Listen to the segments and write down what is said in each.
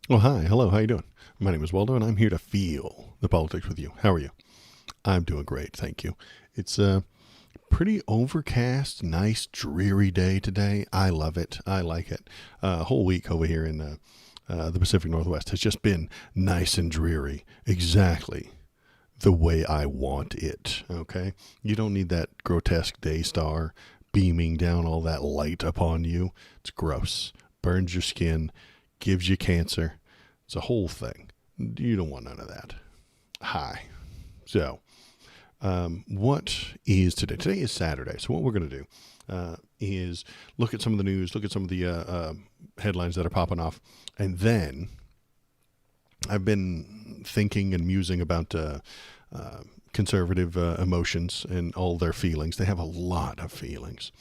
Well, hi. Hello. How you doing? My name is Waldo, and I'm here to feel the politics with you. How are you? I'm doing great, thank you. It's a pretty overcast, nice, dreary day today. I love it. I like it. A whole week over here in the Pacific Northwest has just been nice and dreary. Exactly the way I want it. Okay? You don't need that grotesque day star beaming down all that light upon you. It's gross. Burns your skin, gives you cancer. It's a whole thing. You don't want none of that. Hi. So, what is today? Today is Saturday. So, what we're going to do is look at some of the news, look at some of the headlines that are popping off, and then I've been thinking and musing about conservative emotions and all their feelings. They have a lot of feelings.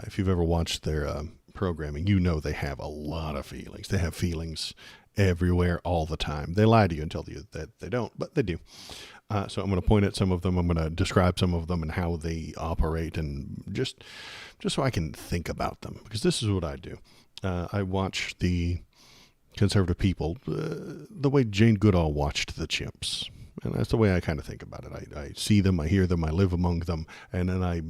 If you've ever watched their programming, you know they have a lot of feelings. They have feelings everywhere all the time. They lie to you and tell you that they don't, but they do. So I'm going to point at some of them. I'm going to describe some of them and how they operate, and just so I can think about them, because this is what I do. I watch the conservative people the way Jane Goodall watched the chimps. And that's the way I kind of think about it. I see them, I hear them, I live among them, and then I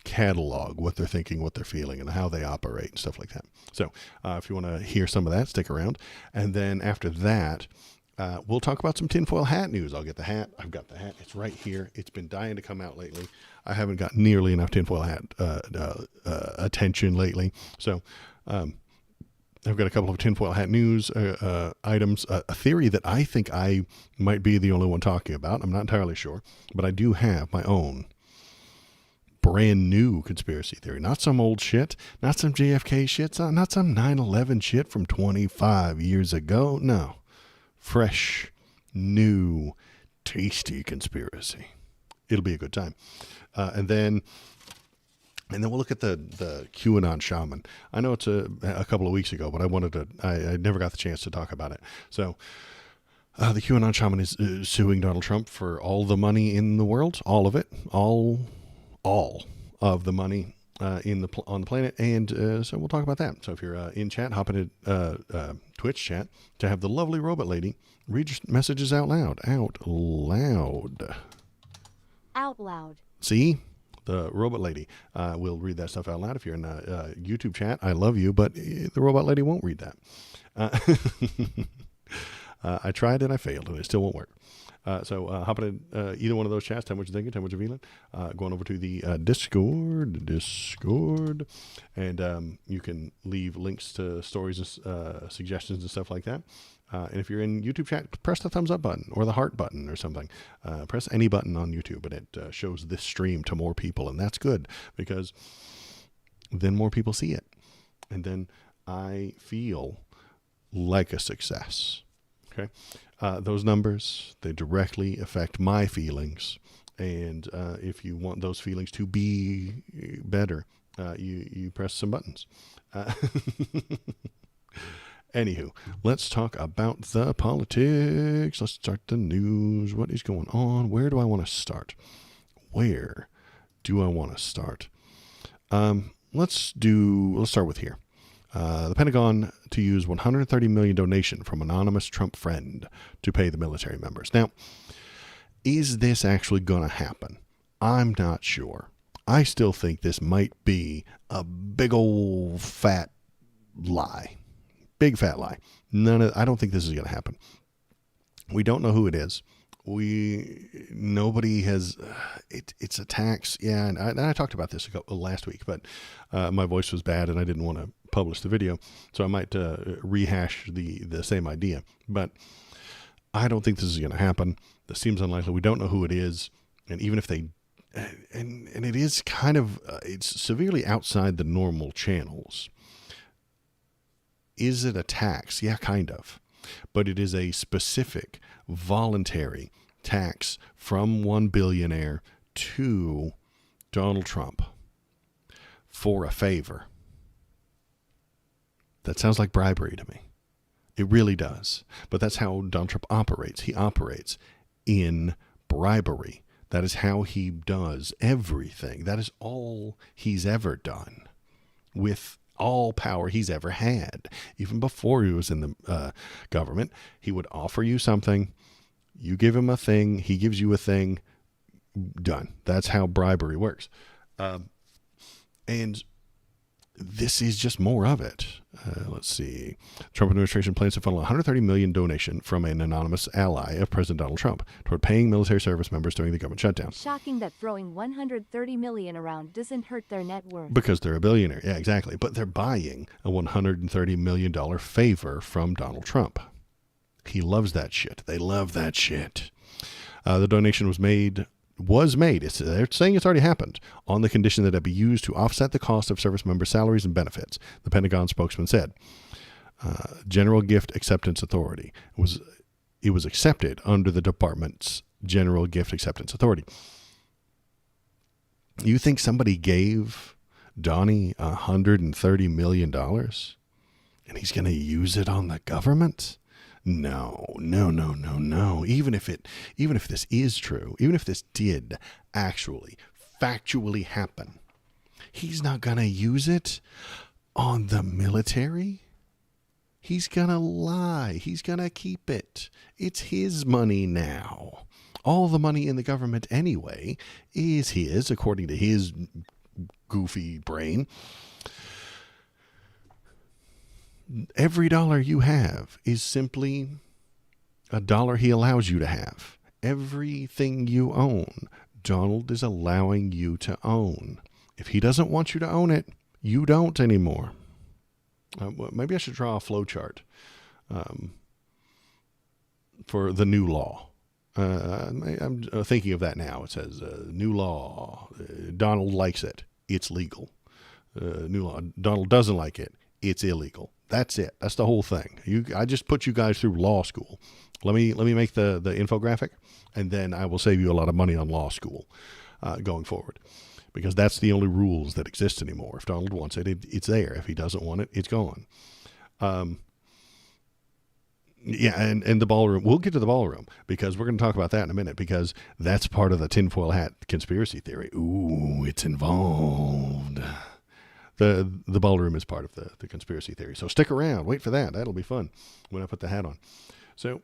catalog what they're thinking, what they're feeling, and how they operate and stuff like that. So if you want to hear some of that, stick around. And then after that, we'll talk about some tinfoil hat news. I'll get the hat. I've got the hat. It's right here. It's been dying to come out lately. I haven't got nearly enough tinfoil hat attention lately. So I've got a couple of tinfoil hat news items, a theory that I think I might be the only one talking about. I'm not entirely sure, but I do have my own brand new conspiracy theory. Not some old shit, not some JFK shit, not some 9/11 shit from 25 years ago. No. Fresh, new, tasty conspiracy. It'll be a good time. And then we'll look at the QAnon shaman. I know it's a couple of weeks ago, but I never got the chance to talk about it. So the QAnon shaman is suing Donald Trump for all the money in the world, all of it, all of the money on the planet, and so we'll talk about that. So if you're in chat, hop into Twitch chat to have the lovely robot lady read your messages out loud. Out loud. See? The robot lady will read that stuff out loud. If you're in YouTube chat, I love you, but the robot lady won't read that. I tried and I failed, and it still won't work. So hop in either one of those chats. Tell me what you're thinking. Tell me what you're feeling. Going over to the Discord, and you can leave links to stories, suggestions, and stuff like that. And if you're in YouTube chat, press the thumbs up button or the heart button or something. Press any button on YouTube, and it shows this stream to more people, and that's good, because then more people see it, and then I feel like a success. Okay. Those numbers, they directly affect my feelings. And if you want those feelings to be better, you press some buttons. Anywho, let's talk about the politics. Let's start the news. What is going on? Where do I want to start? Let's start with here. The Pentagon to use $130 million donation from anonymous Trump friend to pay the military members. Now, is this actually going to happen? I'm not sure. I still think this might be a big old fat lie. Big fat lie. I don't think this is going to happen. We don't know who it is. Nobody has, it's a tax. Yeah. And I talked about this last week, but my voice was bad and I didn't want to publish the video. So I might rehash the same idea, but I don't think this is going to happen. This seems unlikely. We don't know who it is. And even if they, and it is kind of, it's severely outside the normal channels. Is it a tax? Yeah, kind of. But it is a specific voluntary tax from one billionaire to Donald Trump for a favor. That sounds like bribery to me. It really does. But that's how Donald Trump operates. He operates in bribery. That is how he does everything. That is all he's ever done with all power he's ever had. Even before he was in the government, he would offer you something, you give him a thing, he gives you a thing, done. That's how bribery works. And this is just more of it. Let's see. Trump administration plans to funnel a $130 million donation from an anonymous ally of President Donald Trump toward paying military service members during the government shutdown. Shocking that throwing $130 million around doesn't hurt their net worth. Because they're a billionaire. Yeah, exactly. But they're buying a $130 million favor from Donald Trump. He loves that shit. They love that shit. The donation was made. They're saying it's already happened on the condition that it be used to offset the cost of service members' salaries and benefits, the Pentagon spokesman said. General Gift Acceptance Authority. It was accepted under the department's General Gift Acceptance Authority. You think somebody gave Donnie $130 million and he's going to use it on the government? No. Even if this is true, even if this did actually factually happen, he's not going to use it on the military. He's going to lie. He's going to keep it. It's his money now. All the money in the government anyway is his, according to his goofy brain. Every dollar you have is simply a dollar he allows you to have. Everything you own, Donald is allowing you to own. If he doesn't want you to own it, you don't anymore. Maybe I should draw a flow chart for the new law. I'm thinking of that now. It says new law. Donald likes it. It's legal. New law. Donald doesn't like it. It's illegal. That's it. That's the whole thing. I just put you guys through law school. Let me make the infographic, and then I will save you a lot of money on law school going forward, because that's the only rules that exist anymore. If Donald wants it, it's there. If he doesn't want it, it's gone. Yeah, and the ballroom. We'll get to the ballroom because we're going to talk about that in a minute, because that's part of the tinfoil hat conspiracy theory. Ooh, it's involved. The ballroom is part of the conspiracy theory. So stick around. Wait for that. That'll be fun when I put the hat on. So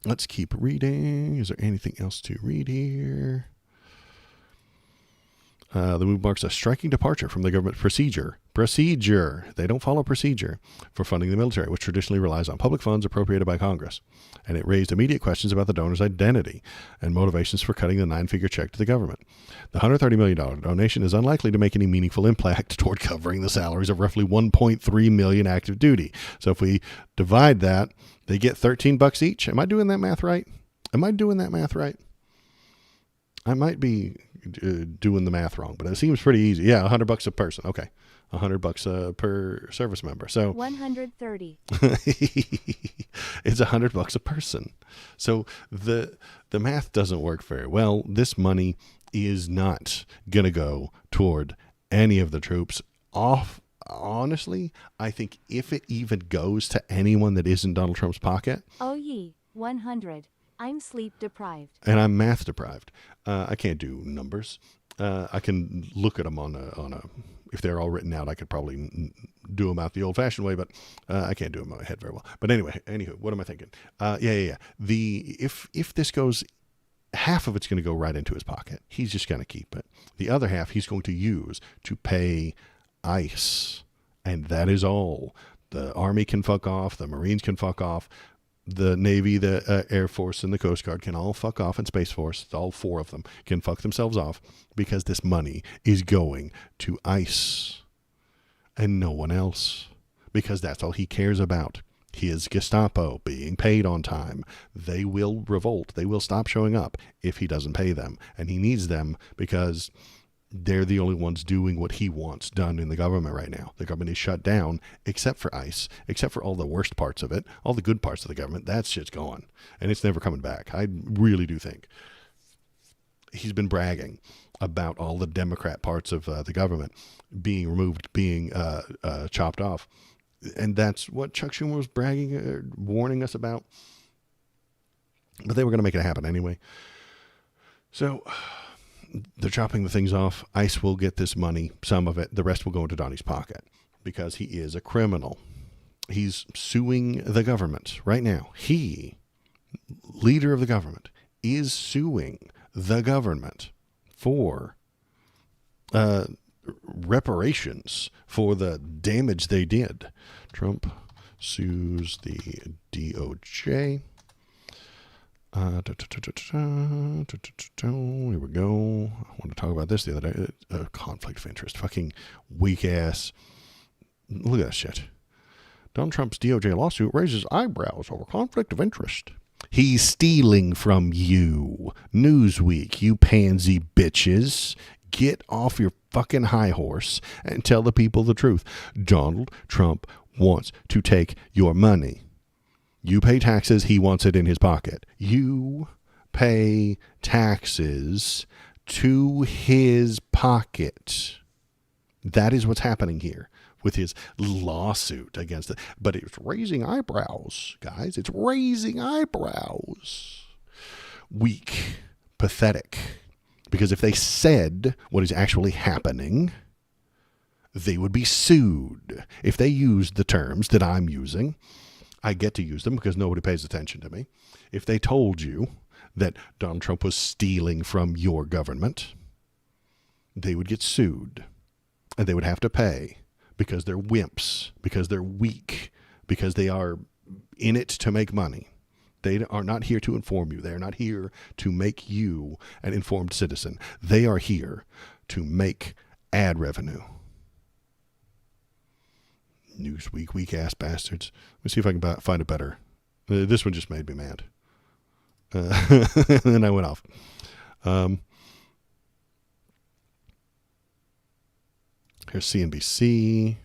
let's keep reading. Is there anything else to read here? The move marks a striking departure from the government procedure. They don't follow procedure for funding the military, which traditionally relies on public funds appropriated by Congress. And it raised immediate questions about the donor's identity and motivations for cutting the 9-figure check to the government. The $130 million donation is unlikely to make any meaningful impact toward covering the salaries of roughly 1.3 million active duty. So if we divide that, they get $13 each. Am I doing that math right? I might be doing the math wrong, but it seems pretty easy. Yeah, $100 a person. Okay, $100 per service member. So 130. It's $100 a person. So the math doesn't work very well. This money is not gonna go toward any of the troops. Honestly, I think if it even goes to anyone that isn't Donald Trump's pocket. Oh ye, 100. I'm sleep deprived. And I'm math deprived. I can't do numbers. I can look at them on a. If they're all written out, I could probably do them out the old-fashioned way, but I can't do them in my head very well. But anywho, what am I thinking? Yeah. If this goes, half of it's going to go right into his pocket. He's just going to keep it. The other half he's going to use to pay ICE, and that is all. The Army can fuck off. The Marines can fuck off. The Navy, the Air Force, and the Coast Guard can all fuck off, and Space Force, all 4 of them, can fuck themselves off, because this money is going to ICE and no one else, because that's all he cares about. His Gestapo being paid on time. They will revolt. They will stop showing up if he doesn't pay them, and he needs them because they're the only ones doing what he wants done in the government right now. The government is shut down, except for ICE, except for all the worst parts of it. All the good parts of the government, that shit's gone. And it's never coming back. I really do think. He's been bragging about all the Democrat parts of the government being removed, being chopped off. And that's what Chuck Schumer was bragging, warning us about. But they were going to make it happen anyway. So they're chopping the things off. ICE will get this money, some of it. The rest will go into Donnie's pocket because he is a criminal. He's suing the government right now. He, leader of the government, is suing the government for reparations for the damage they did. Trump sues the DOJ. Here we go. I want to talk about this the other day. Conflict of interest. Fucking weak ass. Look at that shit. Donald Trump's DOJ lawsuit raises eyebrows over conflict of interest. He's stealing from you. Newsweek, you pansy bitches. Get off your fucking high horse and tell the people the truth. Donald Trump wants to take your money. You pay taxes, he wants it in his pocket. You pay taxes to his pocket. That is what's happening here with his lawsuit against it. But it's raising eyebrows, guys. It's raising eyebrows. Weak, pathetic. Because if they said what is actually happening, they would be sued. If they used the terms that I'm using, I get to use them because nobody pays attention to me. If they told you that Donald Trump was stealing from your government, they would get sued. And they would have to pay because they're wimps, because they're weak, because they are in it to make money. They are not here to inform you. They are not here to make you an informed citizen. They are here to make ad revenue. Newsweek, weak-ass bastards. Let me see if I can find it better. This one just made me mad. And then I went off. Here's CNBC.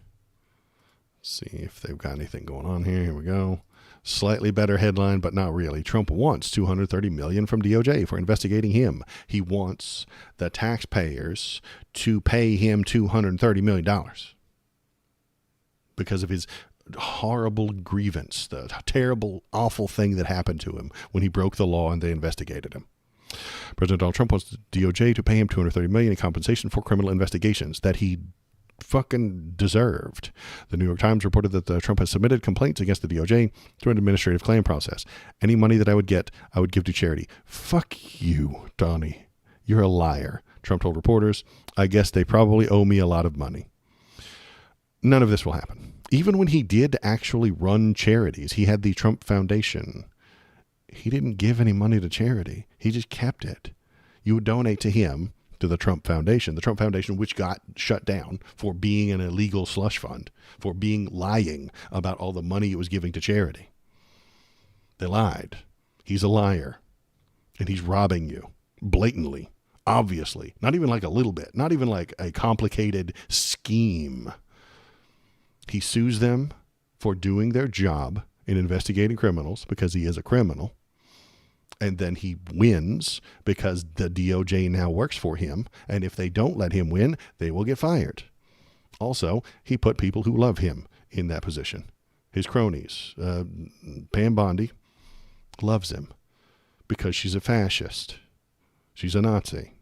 Let's see if they've got anything going on here. Here we go. Slightly better headline, but not really. Trump wants $230 million from DOJ for investigating him. He wants the taxpayers to pay him $230 million because of his horrible grievance, the terrible, awful thing that happened to him when he broke the law and they investigated him. President Donald Trump wants the DOJ to pay him $230 million in compensation for criminal investigations that he fucking deserved. The New York Times reported that Trump has submitted complaints against the DOJ through an administrative claim process. Any money that I would get, I would give to charity. Fuck you, Donnie. You're a liar. Trump told reporters, I guess they probably owe me a lot of money. None of this will happen. Even when he did actually run charities, he had the Trump Foundation. He didn't give any money to charity. He just kept it. You would donate to him, to the Trump Foundation, which got shut down for being an illegal slush fund, for lying about all the money it was giving to charity. They lied. He's a liar. And he's robbing you blatantly, obviously, not even like a little bit, not even like a complicated scheme. He sues them for doing their job in investigating criminals because he is a criminal. And then he wins because the DOJ now works for him. And if they don't let him win, they will get fired. Also, he put people who love him in that position. His cronies. Pam Bondi loves him because she's a fascist. She's a Nazi.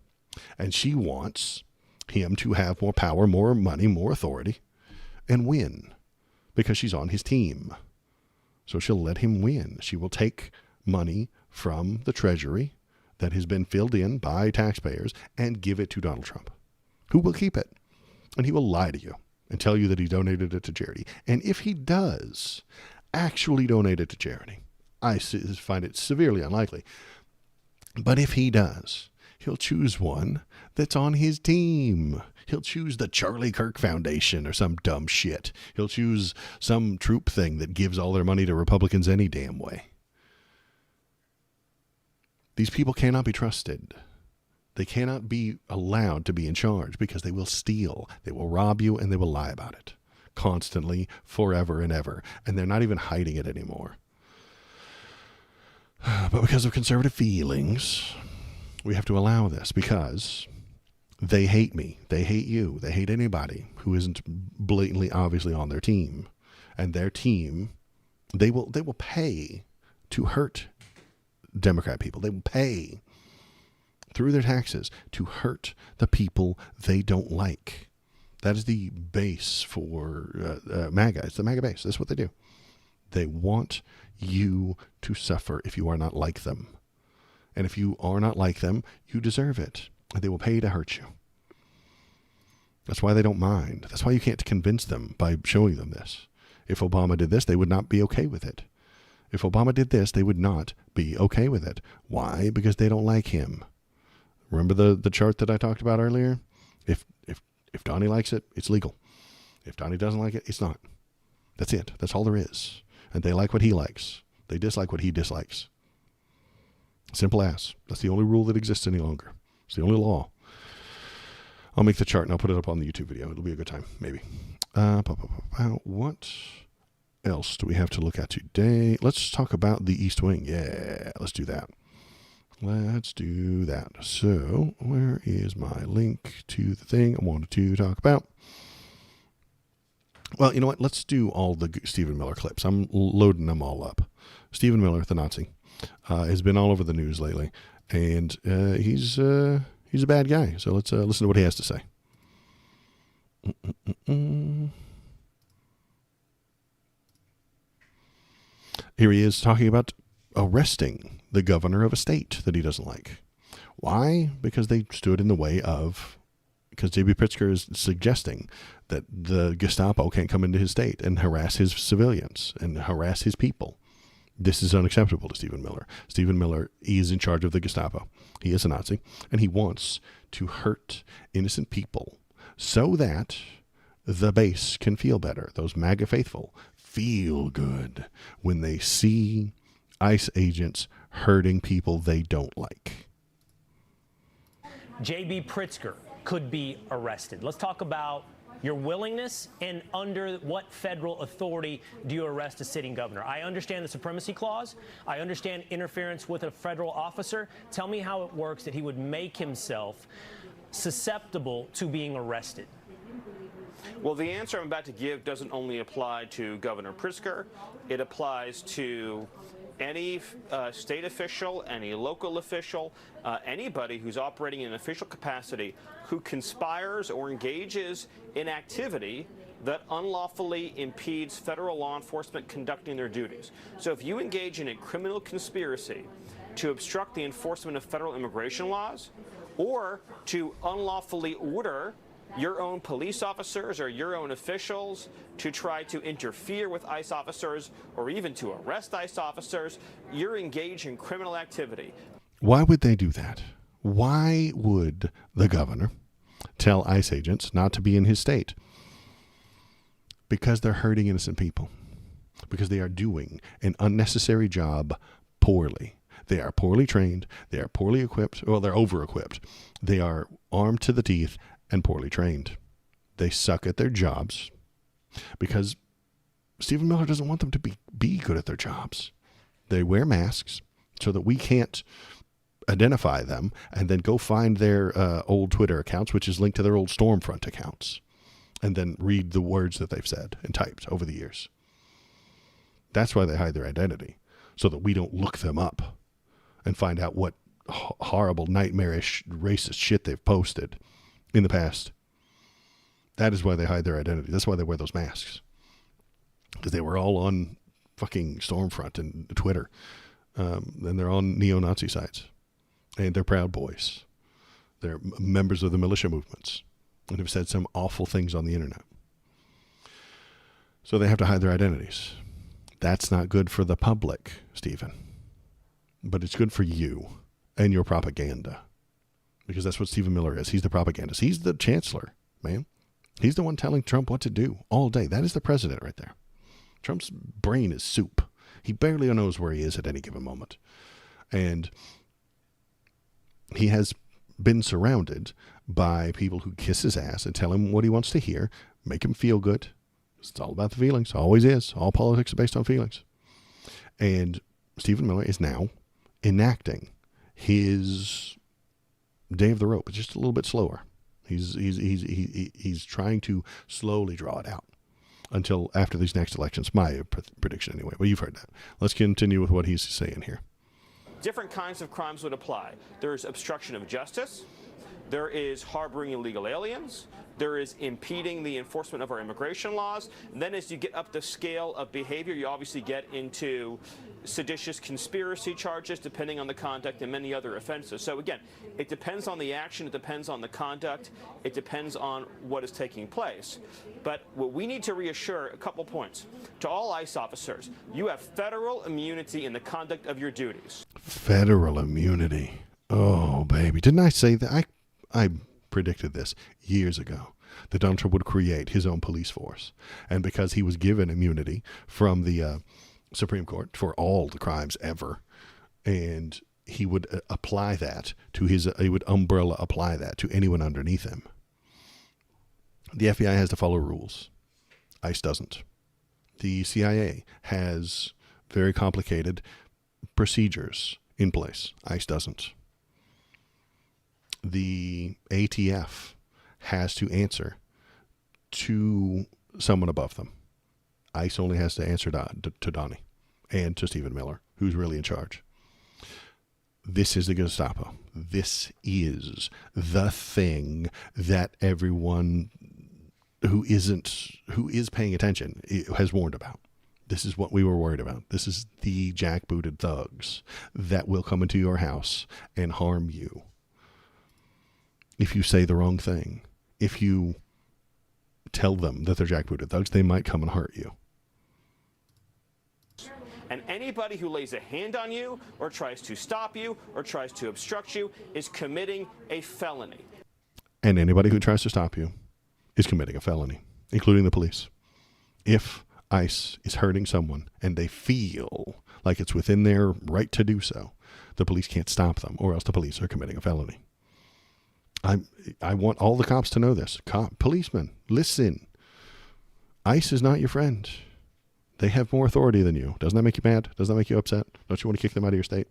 And she wants him to have more power, more money, more authority, and win because she's on his team. So she'll let him win. She will take money from the Treasury that has been filled in by taxpayers and give it to Donald Trump, who will keep it. And he will lie to you and tell you that he donated it to charity. And if he does actually donate it to charity, I find it severely unlikely. But if he does, he'll choose one that's on his team. He'll choose the Charlie Kirk Foundation or some dumb shit. He'll choose some troop thing that gives all their money to Republicans any damn way. These people cannot be trusted. They cannot be allowed to be in charge because they will steal, they will rob you, and they will lie about it constantly, forever and ever. And they're not even hiding it anymore. But because of conservative feelings, we have to allow this because they hate me. They hate you. They hate anybody who isn't blatantly, obviously on their team. And their team, they will pay to hurt Democrat people. They will pay through their taxes to hurt the people they don't like. That is the base for MAGA. It's the MAGA base. That's what they do. They want you to suffer if you are not like them. And if you are not like them, you deserve it. And they will pay to hurt you. That's why they don't mind. That's why you can't convince them by showing them this. If Obama did this, they would not be okay with it. If Obama did this, they would not be okay with it. Why? Because they don't like him. Remember the chart that I talked about earlier? If Donnie likes it, it's legal. If Donnie doesn't like it, it's not. That's it. That's all there is. And they like what he likes. They dislike what he dislikes. Simple as. That's the only rule that exists any longer. It's the only law. I'll make the chart and I'll put it up on the YouTube video. It'll be a good time, maybe. What else do we have to look at today? Let's talk about the East Wing. Yeah, let's do that. Let's do that. So, where is my link to the thing I wanted to talk about? Well, you know what? Let's do all the Stephen Miller clips. I'm loading them all up. Stephen Miller, the Nazi, has been all over the news lately, and he's a bad guy. So let's listen to what he has to say. Here he is talking about arresting the governor of a state that he doesn't like. Why? Because they stood in the way of, because J.B. Pritzker is suggesting that the Gestapo can't come into his state and harass his civilians and harass his people. This is unacceptable to Stephen Miller. Stephen Miller is in charge of the Gestapo. He is a Nazi, and he wants to hurt innocent people so that the base can feel better. Those MAGA faithful feel good when they see ICE agents hurting people they don't like. J.B. Pritzker could be arrested. Let's talk about your willingness and under what federal authority do you arrest a sitting governor? I understand the supremacy clause. I understand interference with a federal officer. Tell me how it works that he would make himself susceptible to being arrested. Well, the answer I'm about to give doesn't only apply to Governor Pritzker. It applies to any state official, any local official, anybody who's operating in an official capacity who conspires or engages in activity that unlawfully impedes federal law enforcement conducting their duties. So if you engage in a criminal conspiracy to obstruct the enforcement of federal immigration laws or to unlawfully order your own police officers or your own officials to try to interfere with ICE officers or even to arrest ICE officers, you're engaged in criminal activity. Why would they do that? Why would the governor tell ICE agents not to be in his state? Because they're hurting innocent people. Because they are doing an unnecessary job poorly. They are poorly trained. They are poorly equipped. Well, they're over-equipped. They are armed to the teeth and poorly trained. They suck at their jobs because Stephen Miller doesn't want them to be good at their jobs. They wear masks so that we can't identify them and then go find their old Twitter accounts, which is linked to their old Stormfront accounts, and then read the words that they've said and typed over the years. That's why they hide their identity, so that we don't look them up and find out what horrible, nightmarish, racist shit they've posted in the past. That is why they hide their identity. That's why they wear those masks. Because they were all on fucking Stormfront and Twitter. And they're on neo-Nazi sites. And they're Proud Boys. They're members of the militia movements. And have said some awful things on the internet. So they have to hide their identities. That's not good for the public, Stephen. But it's good for you and your propaganda. Because that's what Stephen Miller is. He's the propagandist. He's the chancellor, man. He's the one telling Trump what to do all day. That is the president right there. Trump's brain is soup. He barely knows where he is at any given moment. And he has been surrounded by people who kiss his ass and tell him what he wants to hear, make him feel good. It's all about the feelings. Always is. All politics are based on feelings. And Stephen Miller is now enacting his day of the rope. It's just a little bit slower. He's trying to slowly draw it out until after these next elections. My prediction anyway. Well, you've heard that. Let's continue with what he's saying here. different kinds of crimes would apply. There's obstruction of justice. There is harboring illegal aliens. There is impeding the enforcement of our immigration laws. And then as you get up the scale of behavior, you obviously get into seditious conspiracy charges, depending on the conduct, and many other offenses. So again, it depends on the action, it depends on the conduct, it depends on what is taking place. But what we need to reassure, a couple points. To all ICE officers, you have federal immunity in the conduct of your duties. Federal immunity. Oh, baby. Didn't I say that? I predicted this years ago, that Donald Trump would create his own police force. And because he was given immunity from the Supreme Court for all the crimes ever, and he would apply that to he would umbrella apply that to anyone underneath him. The FBI has to follow rules. ICE doesn't. The CIA has very complicated procedures in place. ICE doesn't. The ATF has to answer to someone above them. ICE only has to answer to Donnie and to Stephen Miller, who's really in charge. This is the Gestapo. This is the thing that everyone who is paying attention has warned about. This is what we were worried about. This is the jackbooted thugs that will come into your house and harm you if you say the wrong thing. If you tell them that they're jackbooted thugs, they might come and hurt you. And anybody who lays a hand on you or tries to stop you or tries to obstruct you is committing a felony. And anybody who tries to stop you is committing a felony, including the police. If ICE is hurting someone and they feel like it's within their right to do so, the police can't stop them, or else the police are committing a felony. I want all the cops to know this. Policemen, listen. ICE is not your friend. They have more authority than you. Doesn't that make you mad? Doesn't that make you upset? Don't you want to kick them out of your state?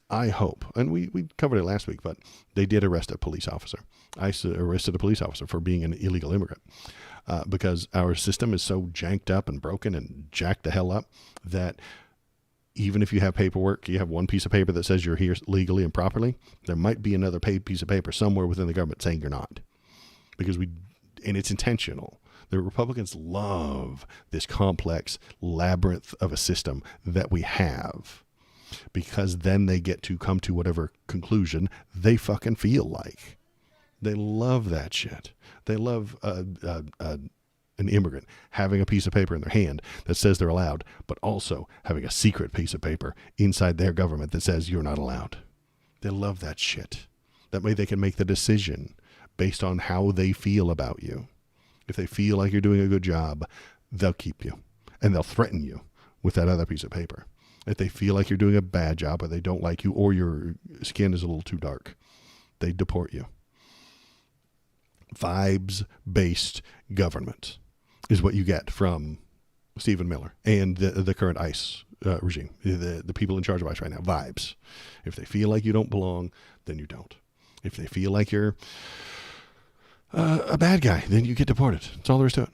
I hope, and we covered it last week, but they did arrest a police officer. ICE arrested a police officer for being an illegal immigrant because our system is so janked up and broken and jacked the hell up that even if you have paperwork, you have one piece of paper that says you're here legally and properly, there might be another piece of paper somewhere within the government saying you're not. And it's intentional. The Republicans love this complex labyrinth of a system that we have, because then they get to come to whatever conclusion they fucking feel like. They love that shit. They love an immigrant having a piece of paper in their hand that says they're allowed, but also having a secret piece of paper inside their government that says you're not allowed. They love that shit. That way they can make the decision based on how they feel about you. If they feel like you're doing a good job, they'll keep you, and they'll threaten you with that other piece of paper. If they feel like you're doing a bad job, or they don't like you, or your skin is a little too dark, they deport you. Vibes-based government is what you get from Stephen Miller and the current ICE regime, the people in charge of ICE right now. Vibes. If they feel like you don't belong, then you don't. If they feel like you're a bad guy, then you get deported. That's all there is to it.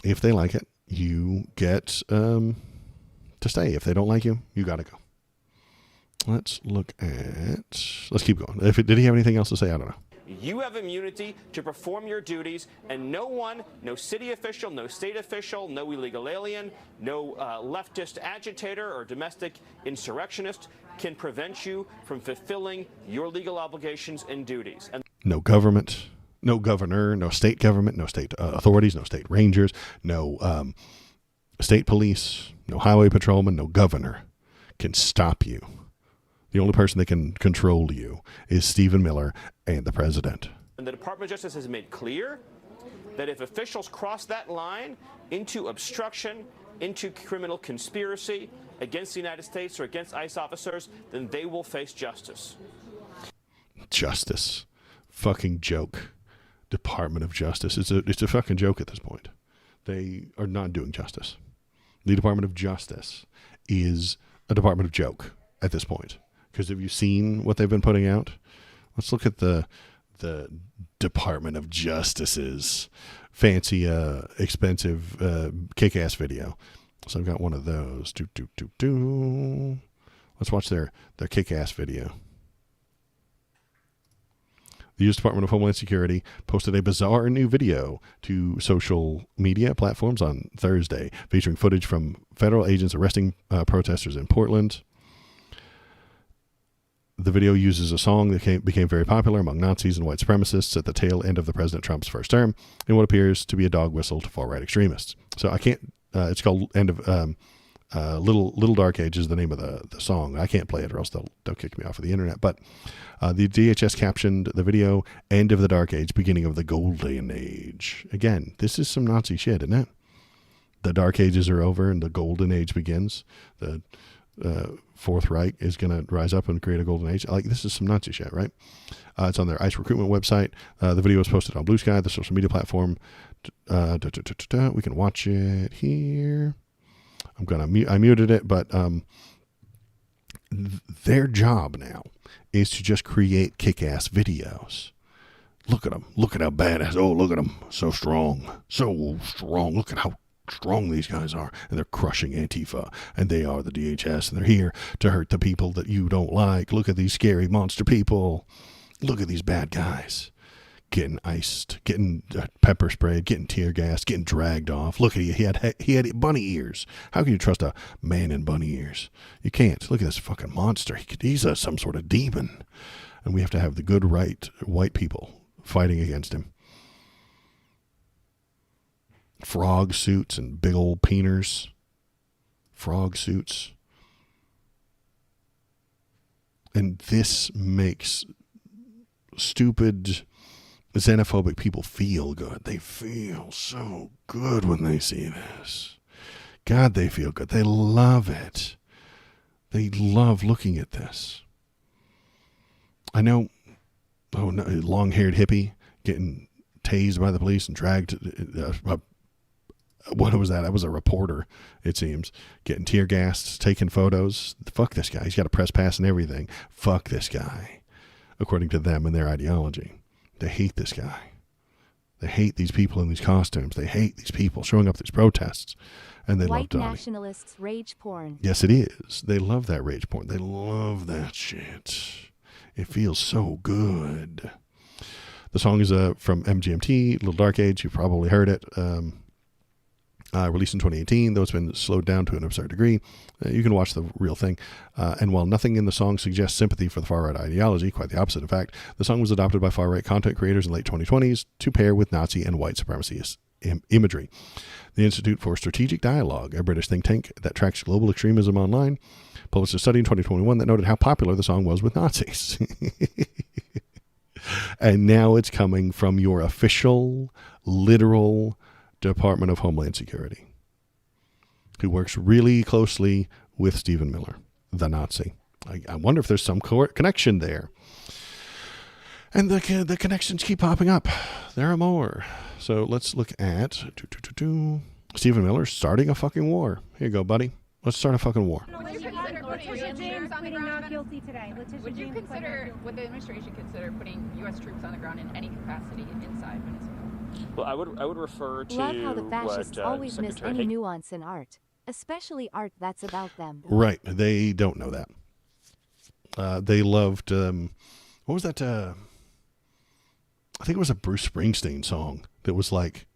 If they like it, you get to stay. If they don't like you, you got to go. Let's keep going. Did he have anything else to say? I don't know. You have immunity to perform your duties, and no one, no city official, no state official, no illegal alien, no leftist agitator or domestic insurrectionist can prevent you from fulfilling your legal obligations and duties. And no government, no governor, no state government, no state authorities, no state rangers, no state police, no highway patrolman, no governor can stop you. The only person that can control you is Stephen Miller and the president. And the Department of Justice has made clear that if officials cross that line into obstruction, into criminal conspiracy against the United States or against ICE officers, then they will face justice. Justice. Fucking joke. Department of Justice. It's a fucking joke at this point. They are not doing justice. The Department of Justice is a department of joke at this point. Because have you seen what they've been putting out? Let's look at the Department of Justice's fancy, expensive, kick-ass video. So I've got one of those. Let's watch their kick-ass video. The U.S. Department of Homeland Security posted a bizarre new video to social media platforms on Thursday, featuring footage from federal agents arresting protesters in Portland. The video uses a song that became very popular among Nazis and white supremacists at the tail end of the President Trump's first term, in what appears to be a dog whistle to far-right extremists. So I can't. It's called "End of Little Dark Age" is the name of the song. I can't play it or else they'll kick me off of the internet. But the DHS captioned the video "End of the Dark Age, Beginning of the Golden Age." Again, this is some Nazi shit, isn't it? The Dark Ages are over and the Golden Age begins. The Fourth Reich is going to rise up and create a Golden Age. Like, this is some Nazi shit, right? It's on their ICE recruitment website. The video was posted on Blue Sky, the social media platform. We can watch it here. I muted it, but their job now is to just create kick-ass videos. Look at them. Look at how badass. Oh, look at them. So strong. So strong. Look at how strong these guys are. And they're crushing Antifa. And they are the DHS. And they're here to hurt the people that you don't like. Look at these scary monster people. Look at these bad guys. Getting iced, getting pepper sprayed, getting tear gassed, getting dragged off. Look at he had bunny ears. How can you trust a man in bunny ears? You can't. Look at this fucking monster. He's some sort of demon. And we have to have the good white people fighting against him. Frog suits and big old peeners. Frog suits. And this makes stupid xenophobic people feel good. They feel so good when they see this. God, they feel good. They love it. They love looking at this. I know, long-haired hippie getting tased by the police and dragged. What was that? That was a reporter, it seems, getting tear gassed, taking photos. Fuck this guy. He's got a press pass and everything. Fuck this guy, according to them and their ideology. They hate this guy. They hate these people in these costumes. They hate these people showing up at these protests. And they love Donnie. White nationalists rage porn. Yes, it is. They love that rage porn. They love that shit. It feels so good. The song is from MGMT, Little Dark Age. You've probably heard it. Released in 2018, though it's been slowed down to an absurd degree. You can watch the real thing. And while nothing in the song suggests sympathy for the far-right ideology, quite the opposite in fact, the song was adopted by far-right content creators in the late 2020s to pair with Nazi and white supremacy imagery. The Institute for Strategic Dialogue, a British think tank that tracks global extremism online, published a study in 2021 that noted how popular the song was with Nazis. And now it's coming from your official, literal Department of Homeland Security, who works really closely with Stephen Miller, the Nazi. I wonder if there's some connection there. And the connections keep popping up. There are more. So let's look at Stephen Miller starting a fucking war. Here you go, buddy. Let's start a fucking war. Would you consider, would the administration consider putting U.S. troops on the ground in any capacity inside Venezuela? Well, I would refer to Love how the fascists always Secretary miss any nuance in art, especially art that's about them. Right. They don't know that. They loved, what was that? I think it was a Bruce Springsteen song that was like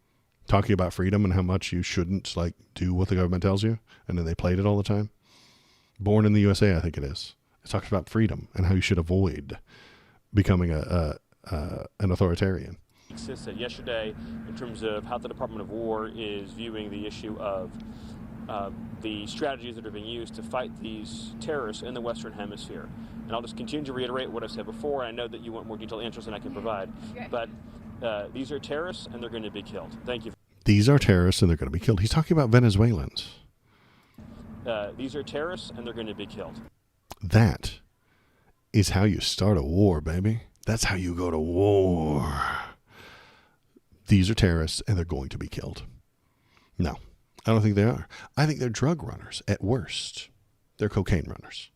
talking about freedom and how much you shouldn't like do what the government tells you. And then they played it all the time. Born in the USA, I think it is. It talks about freedom and how you should avoid becoming an authoritarian. Said yesterday in terms of how the Department of War is viewing the issue of the strategies that are being used to fight these terrorists in the Western Hemisphere. And I'll just continue to reiterate what I've said before. I know that you want more detailed answers than I can provide, but these are terrorists and they're going to be killed. Thank you. These are terrorists and they're going to be killed. He's talking about Venezuelans. These are terrorists and they're going to be killed. That is how you start a war, baby. That's how you go to war. These are terrorists and they're going to be killed. No, I don't think they are. I think they're drug runners at worst. They're cocaine runners.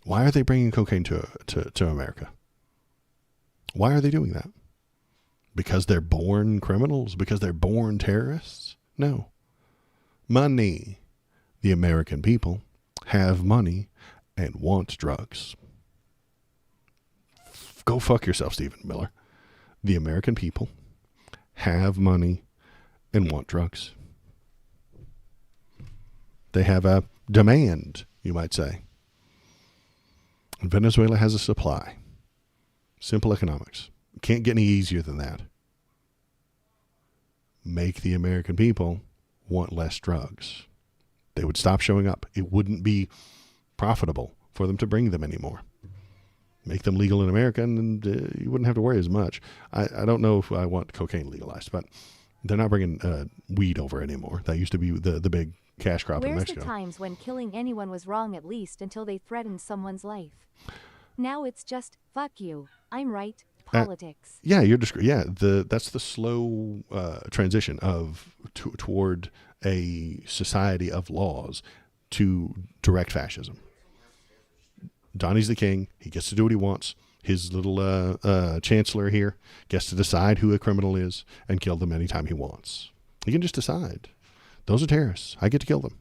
Why are they bringing cocaine to America? Why are they doing that? Because they're born criminals? Because they're born terrorists? No. Money. The American people have money and want drugs. Go fuck yourself, Stephen Miller. The American people have money and want drugs. They have a demand, you might say. And Venezuela has a supply. Simple economics. Can't get any easier than that. Make the American people want less drugs. They would stop showing up. It wouldn't be profitable for them to bring them anymore. Make them legal in America, and you wouldn't have to worry as much. I don't know if I want cocaine legalized, but they're not bringing weed over anymore. That used to be the big cash crop in Where's Mexico. the times when killing anyone was wrong, at least until they threatened someone's life? Now it's just, fuck you, I'm right, politics. Yeah, that's the slow transition toward a society of laws to direct fascism. Donnie's the king. He gets to do what he wants. His little chancellor here gets to decide who a criminal is and kill them anytime he wants. He can just decide. Those are terrorists. I get to kill them.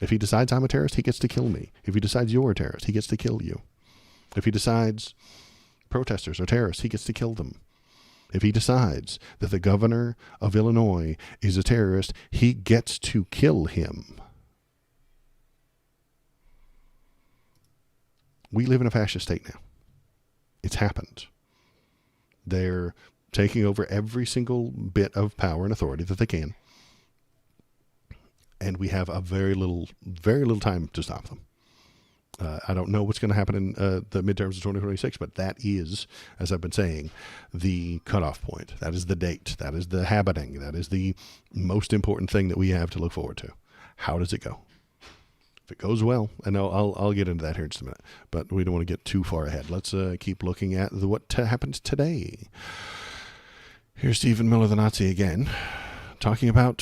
If he decides I'm a terrorist, he gets to kill me. If he decides you're a terrorist, he gets to kill you. If he decides protesters are terrorists, he gets to kill them. If he decides that the governor of Illinois is a terrorist, he gets to kill him. We live in a fascist state now. It's happened. They're taking over every single bit of power and authority that they can. And we have a very little time to stop them. I don't know what's going to happen in the midterms of 2026, but that is, as I've been saying, the cutoff point. That is the date. That is the happening. That is the most important thing that we have to look forward to. How does it go? If it goes well, and I'll get into that here in just a minute, but we don't want to get too far ahead. Let's keep looking at what happens today. Here's Stephen Miller, the Nazi, again, talking about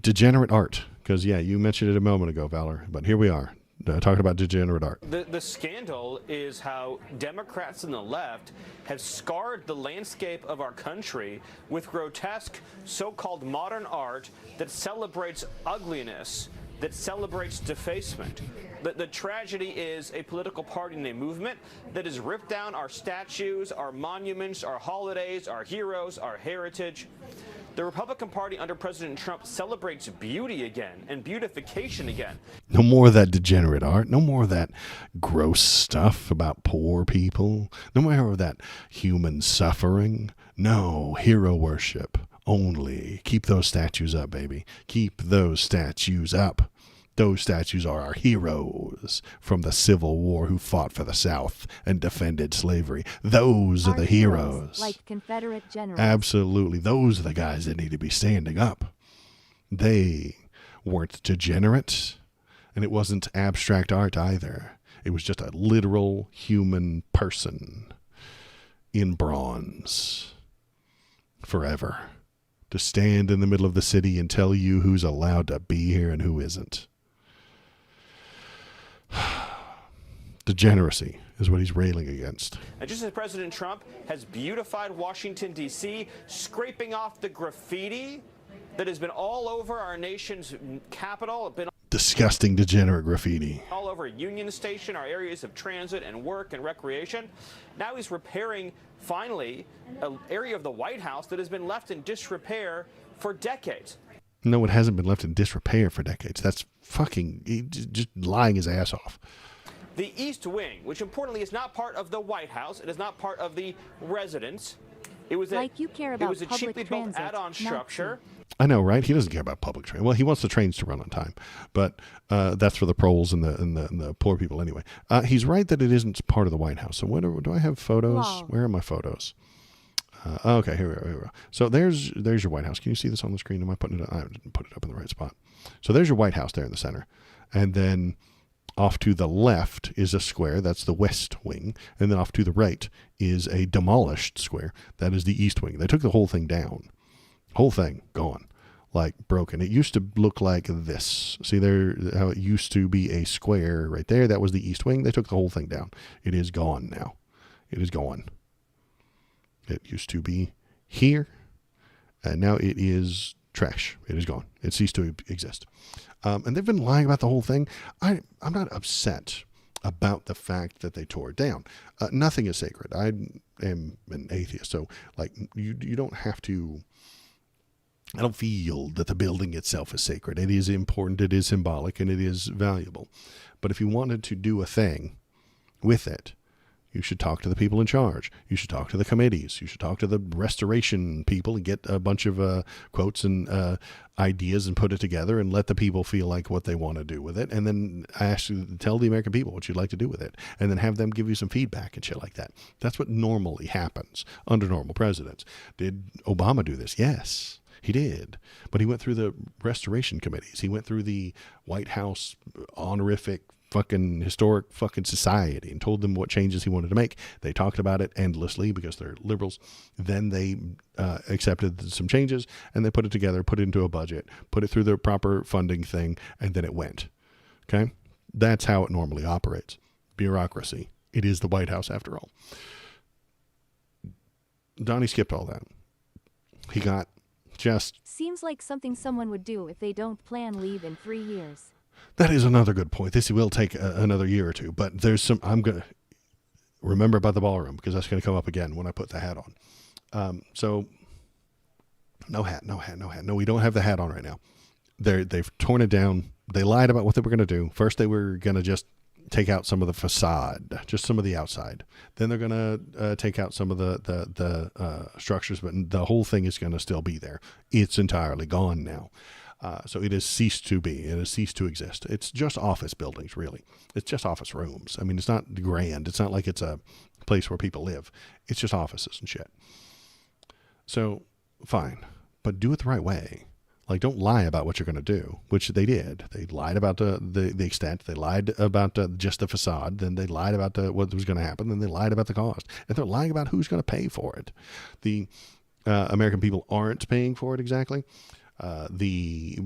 degenerate art. Because, yeah, you mentioned it a moment ago, Valor, but here we are. Talking about degenerate art. The scandal is how Democrats and the left have scarred the landscape of our country with grotesque so-called modern art that celebrates ugliness, that celebrates defacement. The tragedy is a political party and a movement that has ripped down our statues, our monuments, our holidays, our heroes, our heritage. The Republican Party under President Trump celebrates beauty again and beautification again. No more of that degenerate art. No more of that gross stuff about poor people. No more of that human suffering. No, hero worship only. Keep those statues up, baby. Keep those statues up. Those statues are our heroes from the Civil War who fought for the South and defended slavery. Those are the heroes. Like Confederate generals. Absolutely. Those are the guys that need to be standing up. They weren't degenerate, and it wasn't abstract art either. It was just a literal human person in bronze forever to stand in the middle of the city and tell you who's allowed to be here and who isn't. Degeneracy is what he's railing against. And just as President Trump has beautified Washington, D.C., scraping off the graffiti that has been all over our nation's capital, been Disgusting, degenerate graffiti. all over Union Station, our areas of transit and work and recreation. Now he's repairing, finally, an area of the White House that has been left in disrepair for decades. No, it hasn't been left in disrepair for decades. That's fucking just lying his ass off. The East Wing, which importantly is not part of the White House, it is not part of the residence. It was Like you care about a public cheaply built transit, add-on not structure. I know, right? He doesn't care about public train. Well, he wants the trains to run on time, but that's for the proles and the poor people anyway. He's right that it isn't part of the White House. So do I have photos? Wow. Where are my photos? Okay, here we go. So there's your White House. Can you see this on the screen? Am I putting it? I didn't put it up in the right spot. So there's your White House there in the center, and then off to the left is a square. That's the West Wing, and then off to the right is a demolished square. That is the East Wing. They took the whole thing down. Whole thing gone, like broken. It used to look like this. See there how it used to be a square right there? That was the East Wing. They took the whole thing down. It is gone now. It is gone. It used to be here, and now it is Trash. It is gone. It ceased to exist. And they've been lying about the whole thing. I'm not upset about the fact that they tore it down. Nothing is sacred. I am an atheist, so like you don't have to. I don't feel that the building itself is sacred. It is important, it is symbolic, and it is valuable. But if you wanted to do a thing with it, you should talk to the people in charge. You should talk to the committees. You should talk to the restoration people and get a bunch of quotes and ideas and put it together and let the people feel like what they want to do with it. And then tell the American people what you'd like to do with it. And then have them give you some feedback and shit like that. That's what normally happens under normal presidents. Did Obama do this? Yes. He did, but he went through the restoration committees. He went through the White House honorific fucking historic fucking society and told them what changes he wanted to make. They talked about it endlessly because they're liberals. Then they accepted some changes and they put it together, put it into a budget, put it through the proper funding thing, and then it went. Okay? That's how it normally operates. Bureaucracy. It is the White House after all. Donnie skipped all that. He got just... Seems like something someone would do if they don't plan leave in 3 years. That is another good point. This will take another year or two, but there's some... I'm going to remember about the ballroom because that's going to come up again when I put the hat on. So no hat. No, we don't have the hat on right now. They've torn it down. They lied about what they were going to do. First, they were going to just take out some of the facade, just some of the outside. Then they're going to take out some of the structures, but the whole thing is going to still be there. It's entirely gone now. So it has ceased to be. It has ceased to exist. It's just office buildings, really. It's just office rooms. I mean, it's not grand. It's not like it's a place where people live. It's just offices and shit. So, fine. But do it the right way. Like, don't lie about what you're going to do, which they did. They lied about the extent. They lied about just the facade. Then they lied about what was going to happen. Then they lied about the cost. And they're lying about who's going to pay for it. The American people aren't paying for it exactly. The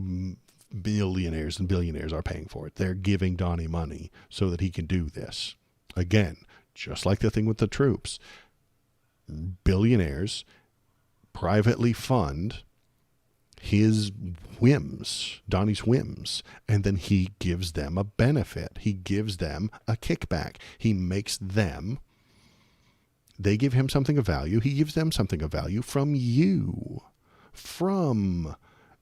billionaires and billionaires are paying for it. They're giving Donnie money so that he can do this. Again, just like the thing with the troops. Billionaires privately fund his whims, Donnie's whims, and then he gives them a benefit. He gives them a kickback. He makes them, they give him something of value. He gives them something of value from you. From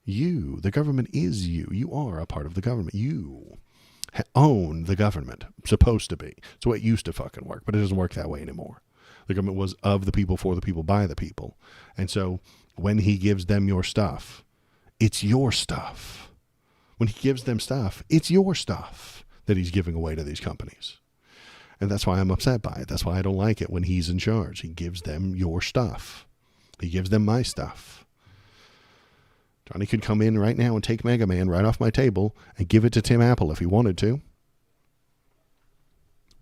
you. The government is you. You are a part of the government. You own the government. Supposed to be. It's the way it used to fucking work, but it doesn't work that way anymore. The government was of the people, for the people, by the people. And so when he gives them your stuff, it's your stuff. When he gives them stuff, it's your stuff that he's giving away to these companies. And that's why I'm upset by it. That's why I don't like it when he's in charge. He gives them your stuff. He gives them my stuff. Johnny could come in right now and take Mega Man right off my table and give it to Tim Apple if he wanted to.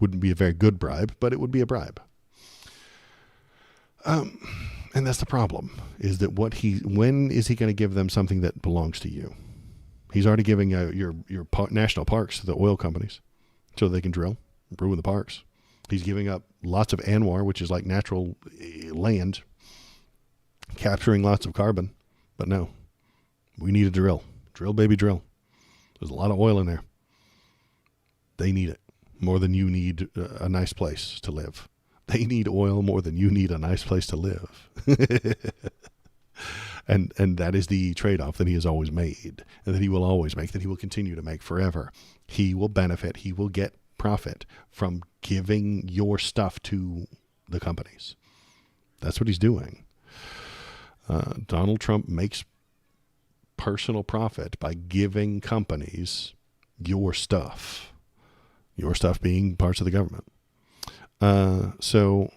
Wouldn't be a very good bribe, but it would be a bribe. And that's the problem, is that when is he going to give them something that belongs to you? He's already giving your national parks to the oil companies so they can drill, ruin the parks. He's giving up lots of ANWR, which is like natural land, capturing lots of carbon. But no, we need a drill. Drill, baby, drill. There's a lot of oil in there. They need it more than you need a nice place to live. They need oil more than you need a nice place to live. And that is the trade-off that he has always made, and that he will always make, that he will continue to make forever. He will benefit, he will get profit from giving your stuff to the companies. That's what he's doing. Donald Trump makes personal profit by giving companies your stuff being parts of the government. So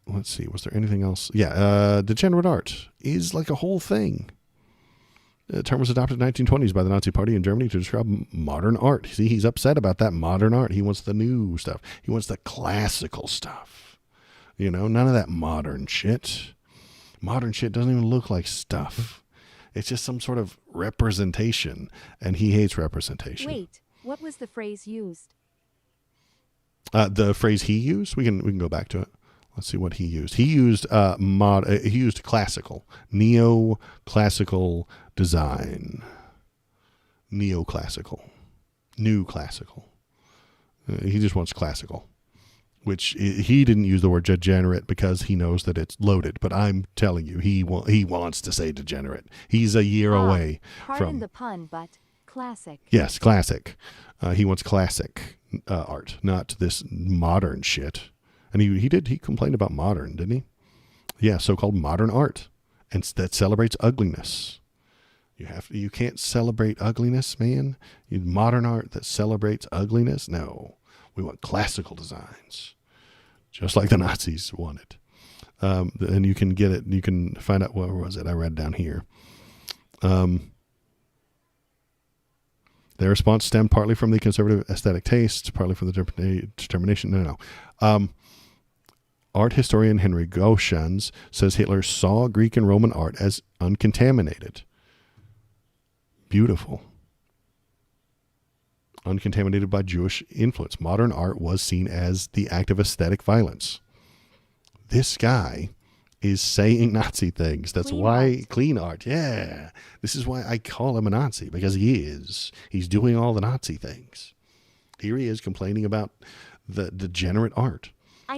let's see, was there anything else? Yeah. Degenerate art is like a whole thing. The term was adopted in the 1920s by the Nazi Party in Germany to describe modern art. See, he's upset about that modern art. He wants the new stuff. He wants the classical stuff. You know, none of that modern shit. Modern shit doesn't even look like stuff. It's just some sort of representation, and he hates representation. Wait, what was the phrase used? The phrase he used, we can go back to it. Let's see what he used. He used he used classical, neoclassical design. Neoclassical, new classical. He just wants classical, which he didn't use the word degenerate because he knows that it's loaded. But I'm telling you, he wants to say degenerate. He's a year away pardon from the pun, but classic. Yes, classic. He wants classic art, not this modern shit. And he complained about modern, didn't he? Yeah, so-called modern art, and that celebrates ugliness. You can't celebrate ugliness, man. Modern art that celebrates ugliness? No. We want classical designs, just like the Nazis wanted. And you can get it. You can find out, where was it? I read down here. Their response stemmed partly from the conservative aesthetic tastes, partly from the determination. No. Art historian Henry Goschens says Hitler saw Greek and Roman art as uncontaminated. Beautiful. Uncontaminated by Jewish influence. Modern art was seen as the act of aesthetic violence. This guy is saying Nazi things. That's why clean art. Yeah. This is why I call him a Nazi, because he is. He's doing all the Nazi things. Here he is complaining about the degenerate art.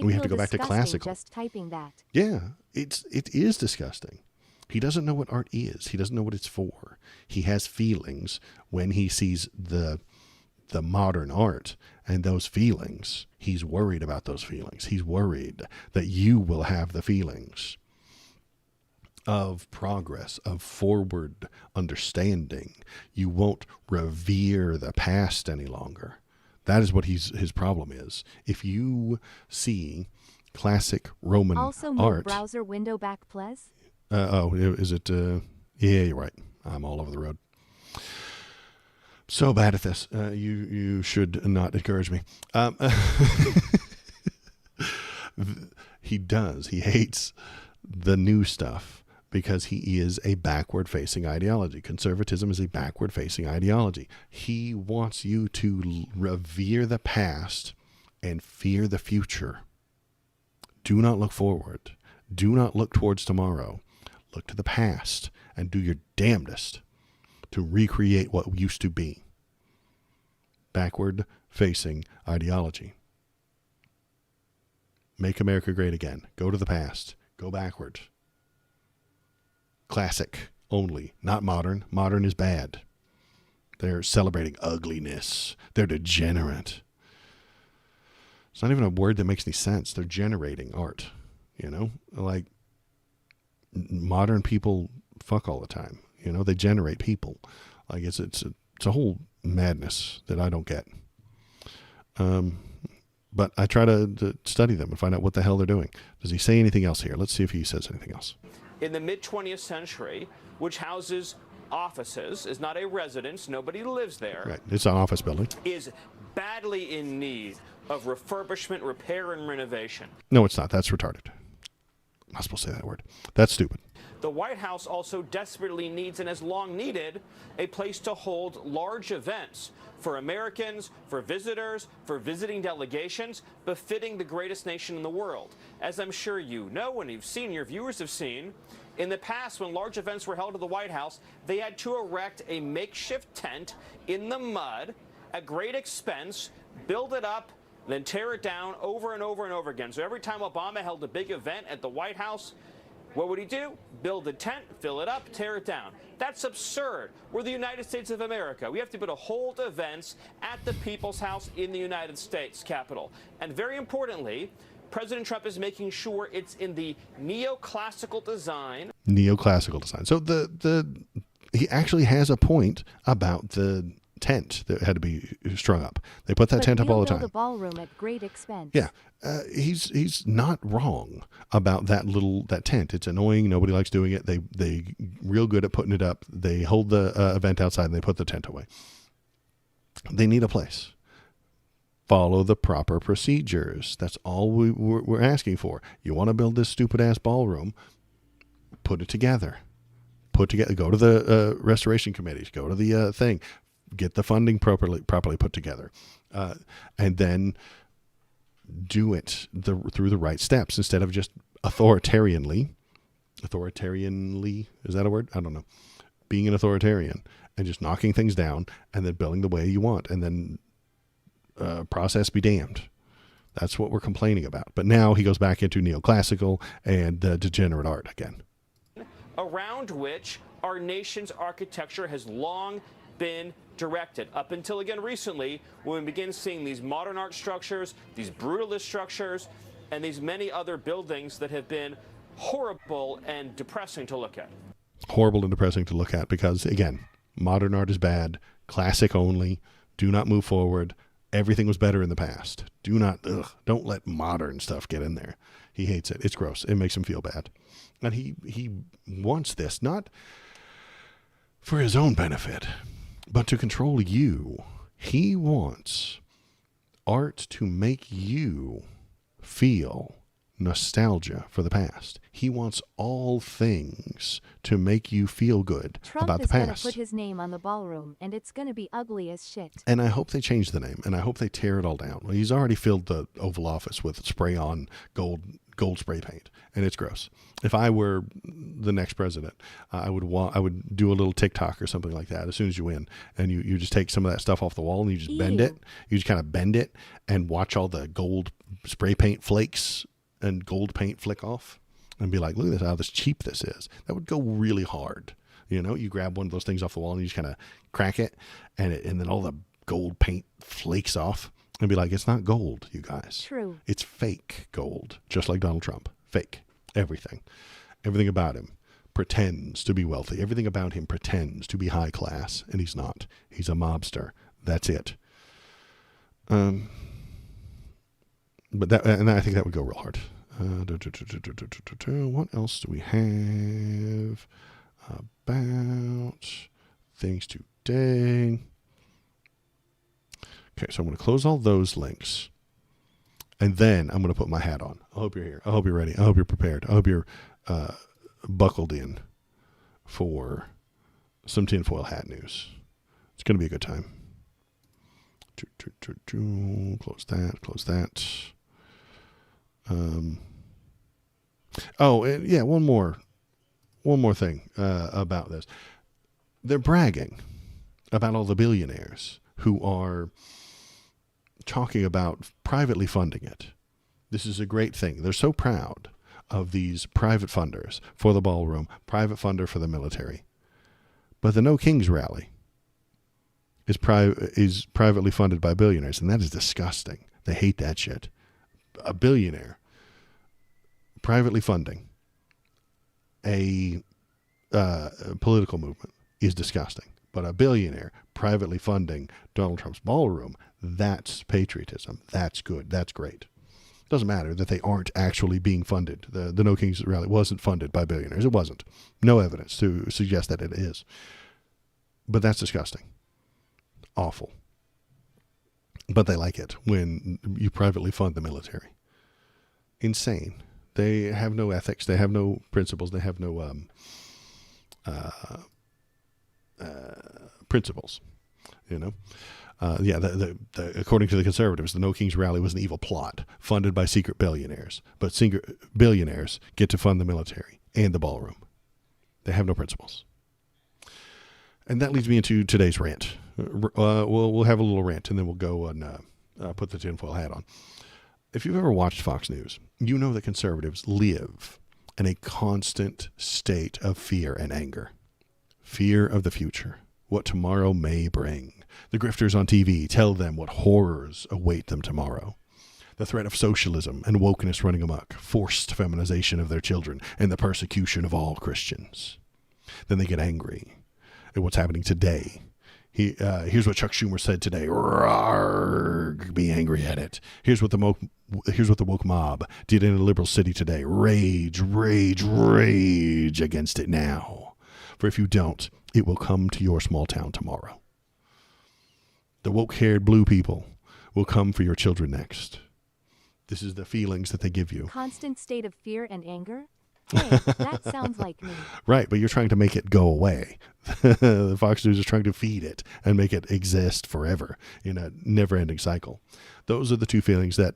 We have to go back to classical. Just typing that. Yeah, it is disgusting. He doesn't know what art is. He doesn't know what it's for. He has feelings when he sees the modern art, and those feelings, he's worried about those feelings. He's worried that you will have the feelings of progress, of forward understanding. You won't revere the past any longer. That is what his problem is. If you see classic Roman also art. Browser window back, please. Is it? Yeah, you're right. I'm all over the road. So bad at this. You should not encourage me. He does. He hates the new stuff because he is a backward-facing ideology. Conservatism is a backward-facing ideology. He wants you to revere the past and fear the future. Do not look forward. Do not look towards tomorrow. Look to the past and do your damnedest to recreate what used to be. Backward-facing ideology. Make America great again. Go to the past. Go backward. Classic only, not modern. Modern is bad. They're celebrating ugliness. They're degenerate. It's not even a word that makes any sense. They're generating art. Like modern people fuck all the time. They generate people. Like it's a whole madness that I don't get. But I try to study them and find out what the hell they're doing. Does he say anything else here? Let's see if he says anything else. In the mid-20th century, which houses offices, is not a residence, nobody lives there. Right, it's an office building. Is badly in need of refurbishment, repair, and renovation. No, it's not. That's retarded. I'm not supposed to say that word. That's stupid. The White House also desperately needs and has long needed a place to hold large events for Americans, for visitors, for visiting delegations, befitting the greatest nation in the world. As I'm sure you know and you've seen, your viewers have seen, in the past when large events were held at the White House, they had to erect a makeshift tent in the mud at great expense, build it up, then tear it down over and over and over again. So every time Obama held a big event at the White House, what would he do? Build a tent, fill it up, tear it down. That's absurd. We're the United States of America. We have to be able to hold events at the People's House in the United States Capitol. And very importantly, President Trump is making sure it's in the neoclassical design. Neoclassical design. So he actually has a point about the tent that had to be strung up. They put that tent up all the time. Build a ballroom at great expense. Yeah, he's not wrong about that tent. It's annoying. Nobody likes doing it. They real good at putting it up. They hold the event outside and they put the tent away. They need a place. Follow the proper procedures. That's all we're asking for. You want to build this stupid ass ballroom? Put it together. Go to the restoration committees. Go to the thing. Get the funding properly put together, and then do it through the right steps instead of just authoritarianly, is that a word? I don't know. Being an authoritarian and just knocking things down and then building the way you want and then process be damned. That's what we're complaining about. But now he goes back into neoclassical and degenerate art again. Around which our nation's architecture has long been directed, up until again recently when we begin seeing these modern art structures, these brutalist structures, and these many other buildings that have been horrible and depressing to look at. Horrible and depressing to look at because, again, modern art is bad, classic only, do not move forward. Everything was better in the past. Don't let modern stuff get in there. He hates it. It's gross. It makes him feel bad. And he wants this, not for his own benefit, but to control you. He wants art to make you feel nostalgia for the past. He wants all things to make you feel good about the past. Trump is going to put his name on the ballroom, and it's going to be ugly as shit. And I hope they change the name, and I hope they tear it all down. Well, he's already filled the Oval Office with spray-on gold spray paint, and it's gross. If I were the next president, I would do a little TikTok or something like that as soon as you win, and you just take some of that stuff off the wall and you just bend it. You just kind of bend it and watch all the gold spray paint flakes and gold paint flick off and be like, look at this, how this cheap this is. That would go really hard. You know, you grab one of those things off the wall and you just kind of crack it and then all the gold paint flakes off and be like, it's not gold, you guys. True. It's fake gold, just like Donald Trump. Fake. Everything. Everything about him pretends to be wealthy. Everything about him pretends to be high class, and he's not. He's a mobster. That's it. But I think that would go real hard. What else do we have about things today? Okay, so I'm going to close all those links. And then I'm going to put my hat on. I hope you're here. I hope you're ready. I hope you're prepared. I hope you're buckled in for some tinfoil hat news. It's going to be a good time. Close that. Close that. One more thing about this. They're bragging about all the billionaires who are talking about privately funding it. This is a great thing. They're so proud of these private funders for the ballroom, private funder for the military. But the No Kings rally is privately funded by billionaires, and that is disgusting. They hate that shit. A billionaire privately funding a political movement is disgusting. But a billionaire privately funding Donald Trump's ballroom, that's patriotism. That's good. That's great. Doesn't matter that they aren't actually being funded. The No Kings rally wasn't funded by billionaires. It wasn't. No evidence to suggest that it is. But that's disgusting. Awful. But they like it when you privately fund the military. Insane. They have no ethics. They have no principles. They have no principles, you know. According to the conservatives, the No Kings rally was an evil plot funded by secret billionaires. But secret billionaires get to fund the military and the ballroom. They have no principles. And that leads me into today's rant. We'll have a little rant, and then we'll go and put the tinfoil hat on. If you've ever watched Fox News, you know that conservatives live in a constant state of fear and anger. Fear of the future, what tomorrow may bring. The grifters on TV tell them what horrors await them tomorrow. The threat of socialism and wokeness running amok, forced feminization of their children, and the persecution of all Christians. Then they get angry at what's happening today. Here's what Chuck Schumer said today. Rawr, be angry at it. Here's what the woke mob did in a liberal city today. Rage, rage, rage against it now. For if you don't, it will come to your small town tomorrow. The woke-haired blue people will come for your children next. This is the feelings that they give you. Constant state of fear and anger? Hey, that sounds like me. Right, but you're trying to make it go away. The Fox News is trying to feed it and make it exist forever in a never-ending cycle. Those are the two feelings that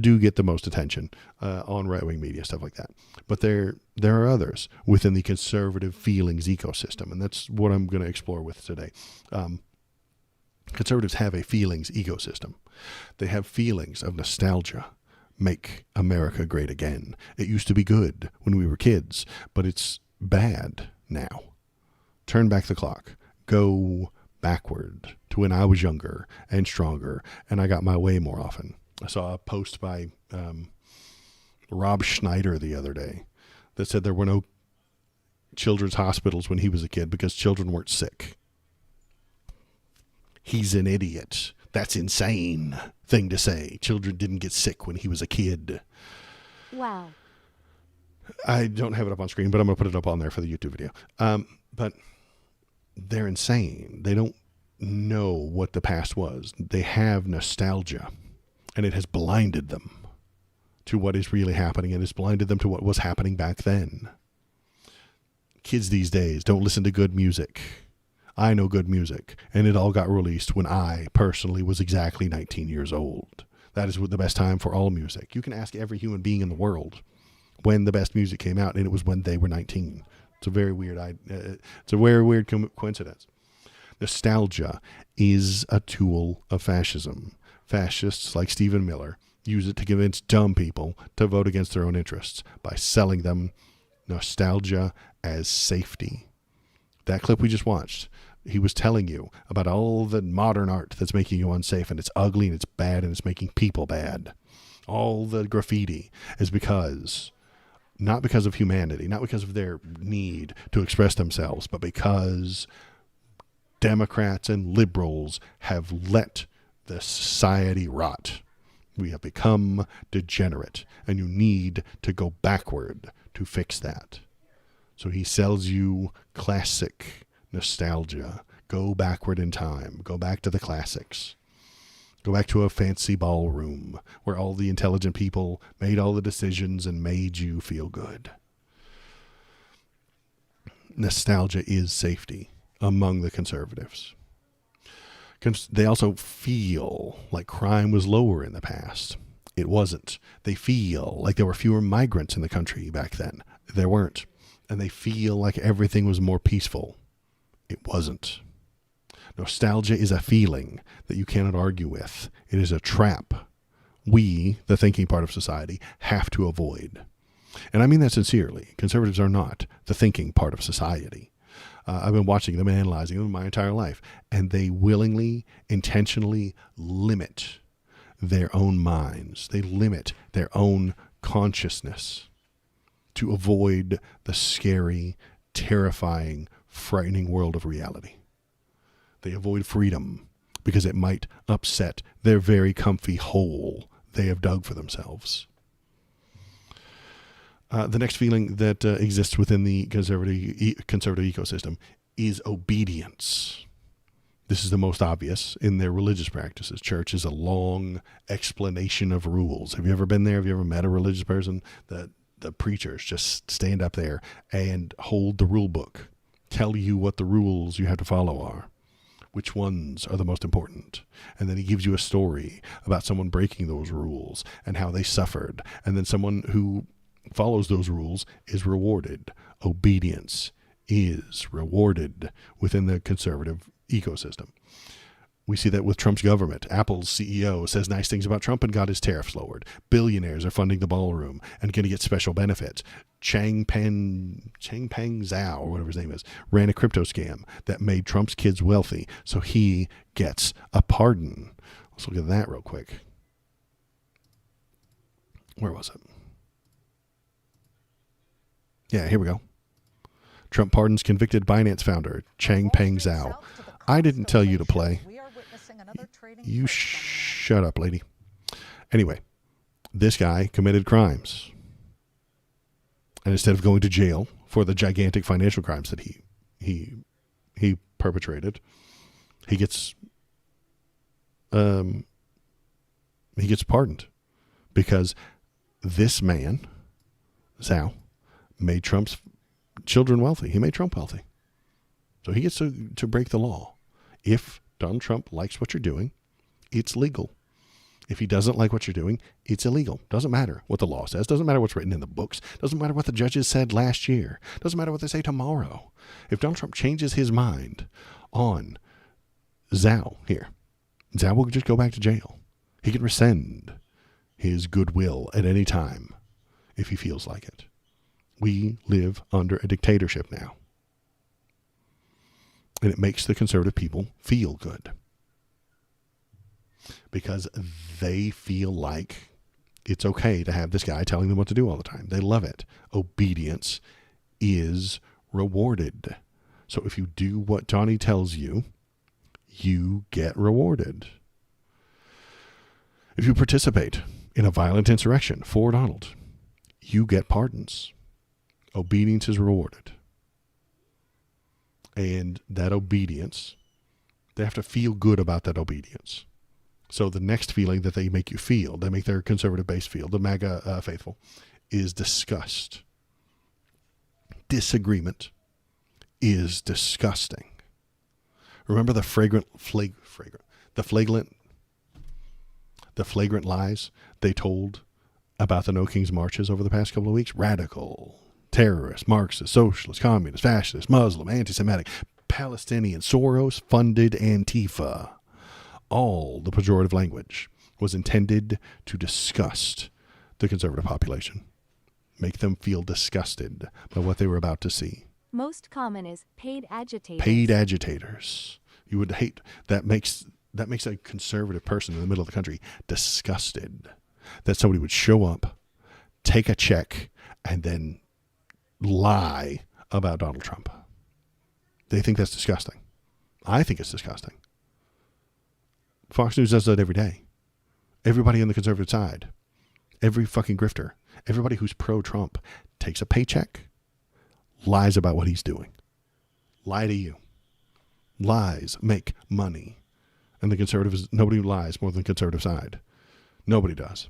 do get the most attention on right-wing media, stuff like that. But there are others within the conservative feelings ecosystem, and that's what I'm going to explore with today. Conservatives have a feelings ecosystem. They have feelings of nostalgia. Make America great again. It used to be good when we were kids, but it's bad now. Turn back the clock. Go backward to when I was younger and stronger, and I got my way more often. I saw a post by Rob Schneider the other day that said there were no children's hospitals when he was a kid because children weren't sick. He's an idiot. That's insane thing to say. Children didn't get sick when he was a kid. Wow. I don't have it up on screen, but I'm going to put it up on there for the YouTube video. But they're insane. They don't know what the past was. They have nostalgia, and it has blinded them to what is really happening, and it's blinded them to what was happening back then. Kids these days don't listen to good music. I know good music, and it all got released when I personally was exactly 19 years old. That is the best time for all music. You can ask every human being in the world when the best music came out, and it was when they were 19. It's a very weird coincidence. Nostalgia is a tool of fascism. Fascists like Stephen Miller use it to convince dumb people to vote against their own interests by selling them nostalgia as safety. That clip we just watched, he was telling you about all the modern art that's making you unsafe, and it's ugly and it's bad and it's making people bad. All the graffiti is not because of humanity, not because of their need to express themselves, but because Democrats and liberals have let the society rot. We have become degenerate, and you need to go backward to fix that. So he sells you classic nostalgia. Go backward in time. Go back to the classics. Go back to a fancy ballroom where all the intelligent people made all the decisions and made you feel good. Nostalgia is safety among the conservatives. They also feel like crime was lower in the past. It wasn't. They feel like there were fewer migrants in the country back then. There weren't. And they feel like everything was more peaceful. It wasn't. Nostalgia is a feeling that you cannot argue with. It is a trap we, the thinking part of society, have to avoid. And I mean that sincerely. Conservatives are not the thinking part of society. I've been watching them and analyzing them my entire life, and they willingly, intentionally limit their own minds. They limit their own consciousness to avoid the scary, terrifying, frightening world of reality. They avoid freedom because it might upset their very comfy hole they have dug for themselves. The next feeling that exists within the conservative ecosystem is obedience. This is the most obvious in their religious practices. Church is a long explanation of rules. Have you ever been there? Have you ever met a religious person? The preachers just stand up there and hold the rule book, tell you what the rules you have to follow are, which ones are the most important. And then he gives you a story about someone breaking those rules and how they suffered. And then someone who follows those rules is rewarded. Obedience is rewarded within the conservative ecosystem. We see that with Trump's government. Apple's CEO says nice things about Trump and got his tariffs lowered. Billionaires are funding the ballroom and going to get special benefits. Changpeng Zhao, or whatever his name is, ran a crypto scam that made Trump's kids wealthy, so he gets a pardon. Let's look at that real quick. Where was it? Yeah, here we go. Trump pardons convicted Binance founder Changpeng Zhao. I didn't tell you to play. You shut up, lady. Anyway, this guy committed crimes. And instead of going to jail for the gigantic financial crimes that he perpetrated, he gets pardoned because this man, Zhao, made Trump's children wealthy. He made Trump wealthy. So he gets to break the law. If Donald Trump likes what you're doing, it's legal. If he doesn't like what you're doing, it's illegal. Doesn't matter what the law says. Doesn't matter what's written in the books. Doesn't matter what the judges said last year. Doesn't matter what they say tomorrow. If Donald Trump changes his mind on Zhao here, Zhao will just go back to jail. He can rescind his goodwill at any time if he feels like it. We live under a dictatorship now. And it makes the conservative people feel good. Because they feel like it's okay to have this guy telling them what to do all the time. They love it. Obedience is rewarded. So if you do what Johnny tells you, you get rewarded. If you participate in a violent insurrection for Donald, you get pardons. Obedience is rewarded. And that obedience, they have to feel good about that obedience. So the next feeling that they make you feel, they make their conservative base feel, the MAGA faithful, is disgust. Disagreement is disgusting. Remember the flagrant lies they told about the No Kings marches over the past couple of weeks? Radical, terrorist, Marxist, socialist, communist, fascist, Muslim, anti-Semitic, Palestinian, Soros-funded Antifa. All the pejorative language was intended to disgust the conservative population, make them feel disgusted by what they were about to see. Most common is paid agitators. Paid agitators. You would hate that. Makes a conservative person in the middle of the country disgusted that somebody would show up, take a check, and then lie about Donald Trump. They think that's disgusting. I think it's disgusting. Fox News does that every day. Everybody on the conservative side, every fucking grifter, everybody who's pro-Trump takes a paycheck, lies about what he's doing. Lie to you. Lies make money. And the conservatives, nobody lies more than the conservative side. Nobody does.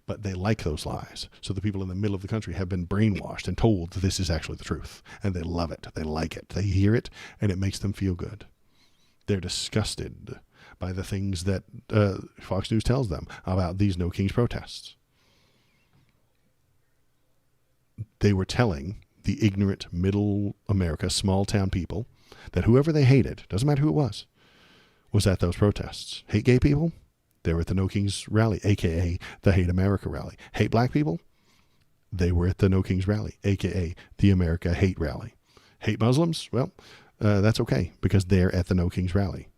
But they like those lies. So the people in the middle of the country have been brainwashed and told that this is actually the truth. And they love it. They like it. They hear it, and it makes them feel good. They're disgusted by the things that Fox News tells them about these No Kings protests. They were telling the ignorant middle America, small town people that whoever they hated, doesn't matter who it was at those protests. Hate gay people? They were at the No Kings rally, a.k.a. the Hate America rally. Hate black people? They were at the No Kings rally, a.k.a. the America Hate rally. Hate Muslims? Well, that's okay, because they're at the No Kings rally,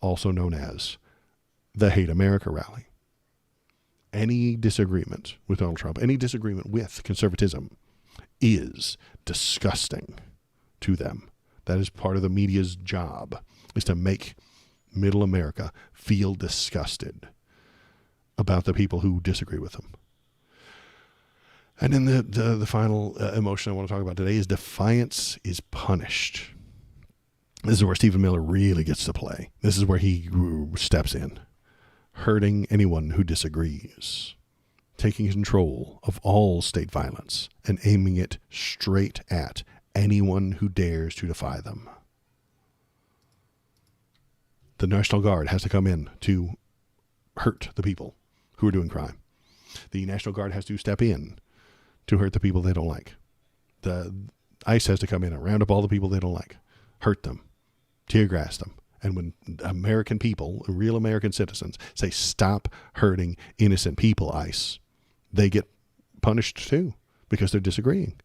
also known as the Hate America rally. Any disagreement with Donald Trump, any disagreement with conservatism is disgusting to them. That is part of the media's job, is to make middle America feel disgusted about the people who disagree with them. And then the final emotion I want to talk about today is defiance is punished. This is where Stephen Miller really gets to play. This is where he steps in. Hurting anyone who disagrees. Taking control of all state violence and aiming it straight at anyone who dares to defy them. The National Guard has to come in to hurt the people who are doing crime. The National Guard has to step in to hurt the people they don't like. The ICE has to come in and round up all the people they don't like, hurt them, tear gas them. And when American people, real American citizens, say, stop hurting innocent people, ICE, they get punished too because they're disagreeing.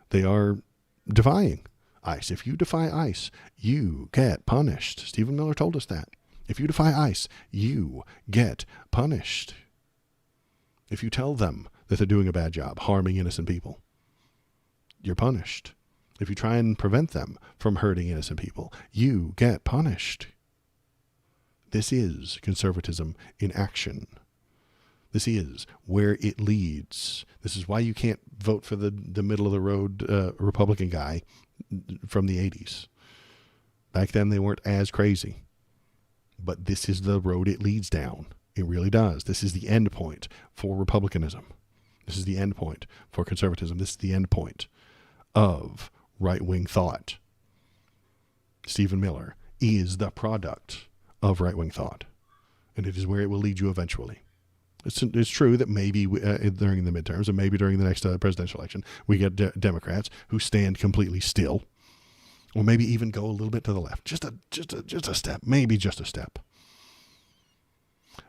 They are defying ICE. If you defy ICE, you get punished. Stephen Miller told us that. If you defy ICE, you get punished. If you tell them that they're doing a bad job, harming innocent people, you're punished. If you try and prevent them from hurting innocent people, you get punished. This is conservatism in action. This is where it leads. This is why you can't vote for the middle-of-the-road Republican guy from the 80s. Back then, they weren't as crazy. But this is the road it leads down. It really does. This is the end point for Republicanism. This is the end point for conservatism. This is the end point of right-wing thought. Stephen Miller is the product of right-wing thought, and it is where it will lead you eventually. It's true that maybe during the midterms and maybe during the next presidential election, we get Democrats who stand completely still, or maybe even go a little bit to the left, just a step, maybe just a step.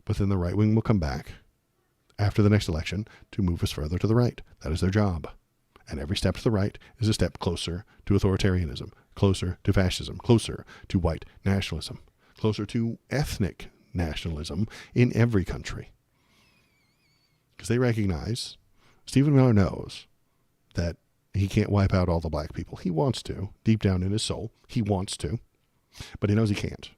But then the right wing will come back after the next election to move us further to the right. That is their job. And every step to the right is a step closer to authoritarianism, closer to fascism, closer to white nationalism, closer to ethnic nationalism in every country. Because they recognize, Stephen Miller knows that he can't wipe out all the black people. He wants to, deep down in his soul, he wants to, but he knows he can't.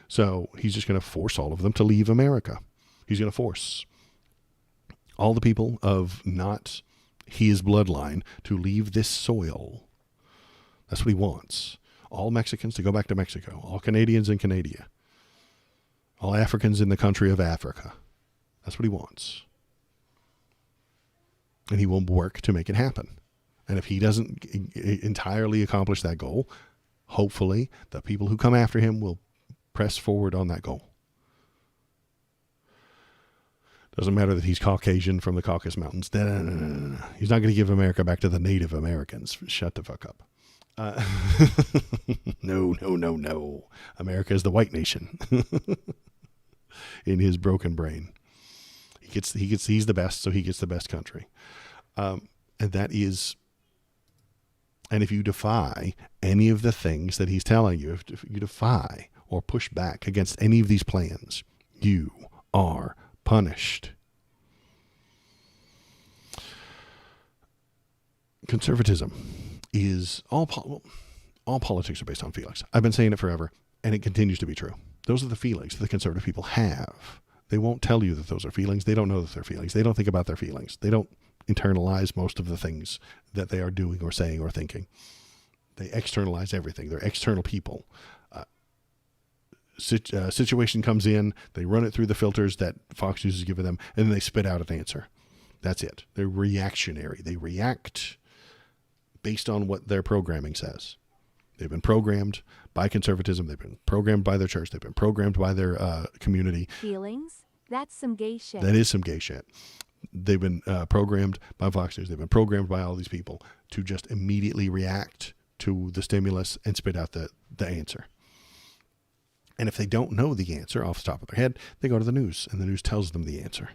So he's just going to force all of them to leave America. He's going to force all the people of not his bloodline to leave this soil. That's what he wants. All Mexicans to go back to Mexico. All Canadians in Canada. All Africans in the country of Africa. That's what he wants. And he will work to make it happen. And if he doesn't entirely accomplish that goal, hopefully the people who come after him will press forward on that goal. Doesn't matter that he's Caucasian from the Caucasus Mountains. No. He's not going to give America back to the Native Americans. Shut the fuck up. No. America is the white nation. In his broken brain. He's the best, so he gets the best country. And that is, and if you defy any of the things that he's telling you, if you defy or push back against any of these plans, you are punished. Conservatism is all politics are based on feelings. I've been saying it forever, and it continues to be true. Those are the feelings that the conservative people have. They won't tell you that those are feelings. They don't know that they're feelings. They don't think about their feelings. They don't internalize most of the things that they are doing or saying or thinking. They externalize everything. They're external people. Situation comes in, they run it through the filters that Fox News has given them, and then they spit out an answer. That's it. They're reactionary. They react based on what their programming says. They've been programmed by conservatism. They've been programmed by their church. They've been programmed by their community. Feelings? That's some gay shit. That is some gay shit. They've been programmed by Fox News. They've been programmed by all these people to just immediately react to the stimulus and spit out the answer. And if they don't know the answer off the top of their head, they go to the news, and the news tells them the answer.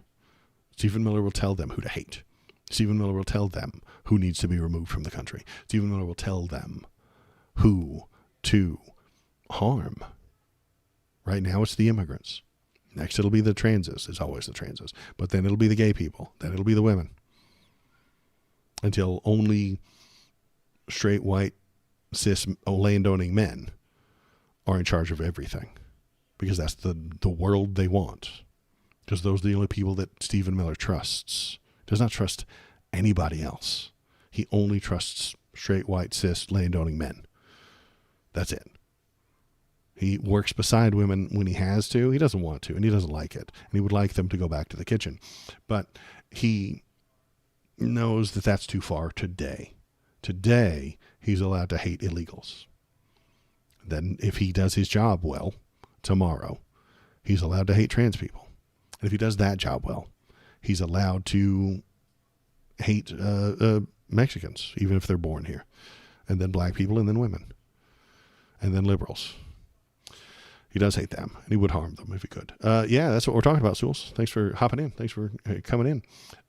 Stephen Miller will tell them who to hate. Stephen Miller will tell them who needs to be removed from the country. Stephen Miller will tell them who to harm. Right now it's the immigrants. Next it'll be the transes. It's always the transes. But then it'll be the gay people. Then it'll be the women. Until only straight, white, cis, landowning men are in charge of everything. Because that's the world they want. Because those are the only people that Stephen Miller trusts. Does not trust anybody else. He only trusts straight, white, cis, landowning men. That's it. He works beside women when he has to. He doesn't want to, and he doesn't like it. And he would like them to go back to the kitchen. But he knows that that's too far today. Today, he's allowed to hate illegals. Then if he does his job well, tomorrow, he's allowed to hate trans people. And if he does that job well, he's allowed to hate Mexicans, even if they're born here. And then black people, and then women. And then liberals. He does hate them, and he would harm them if he could. Yeah, that's what we're talking about, Souls. Thanks for hopping in. Thanks for coming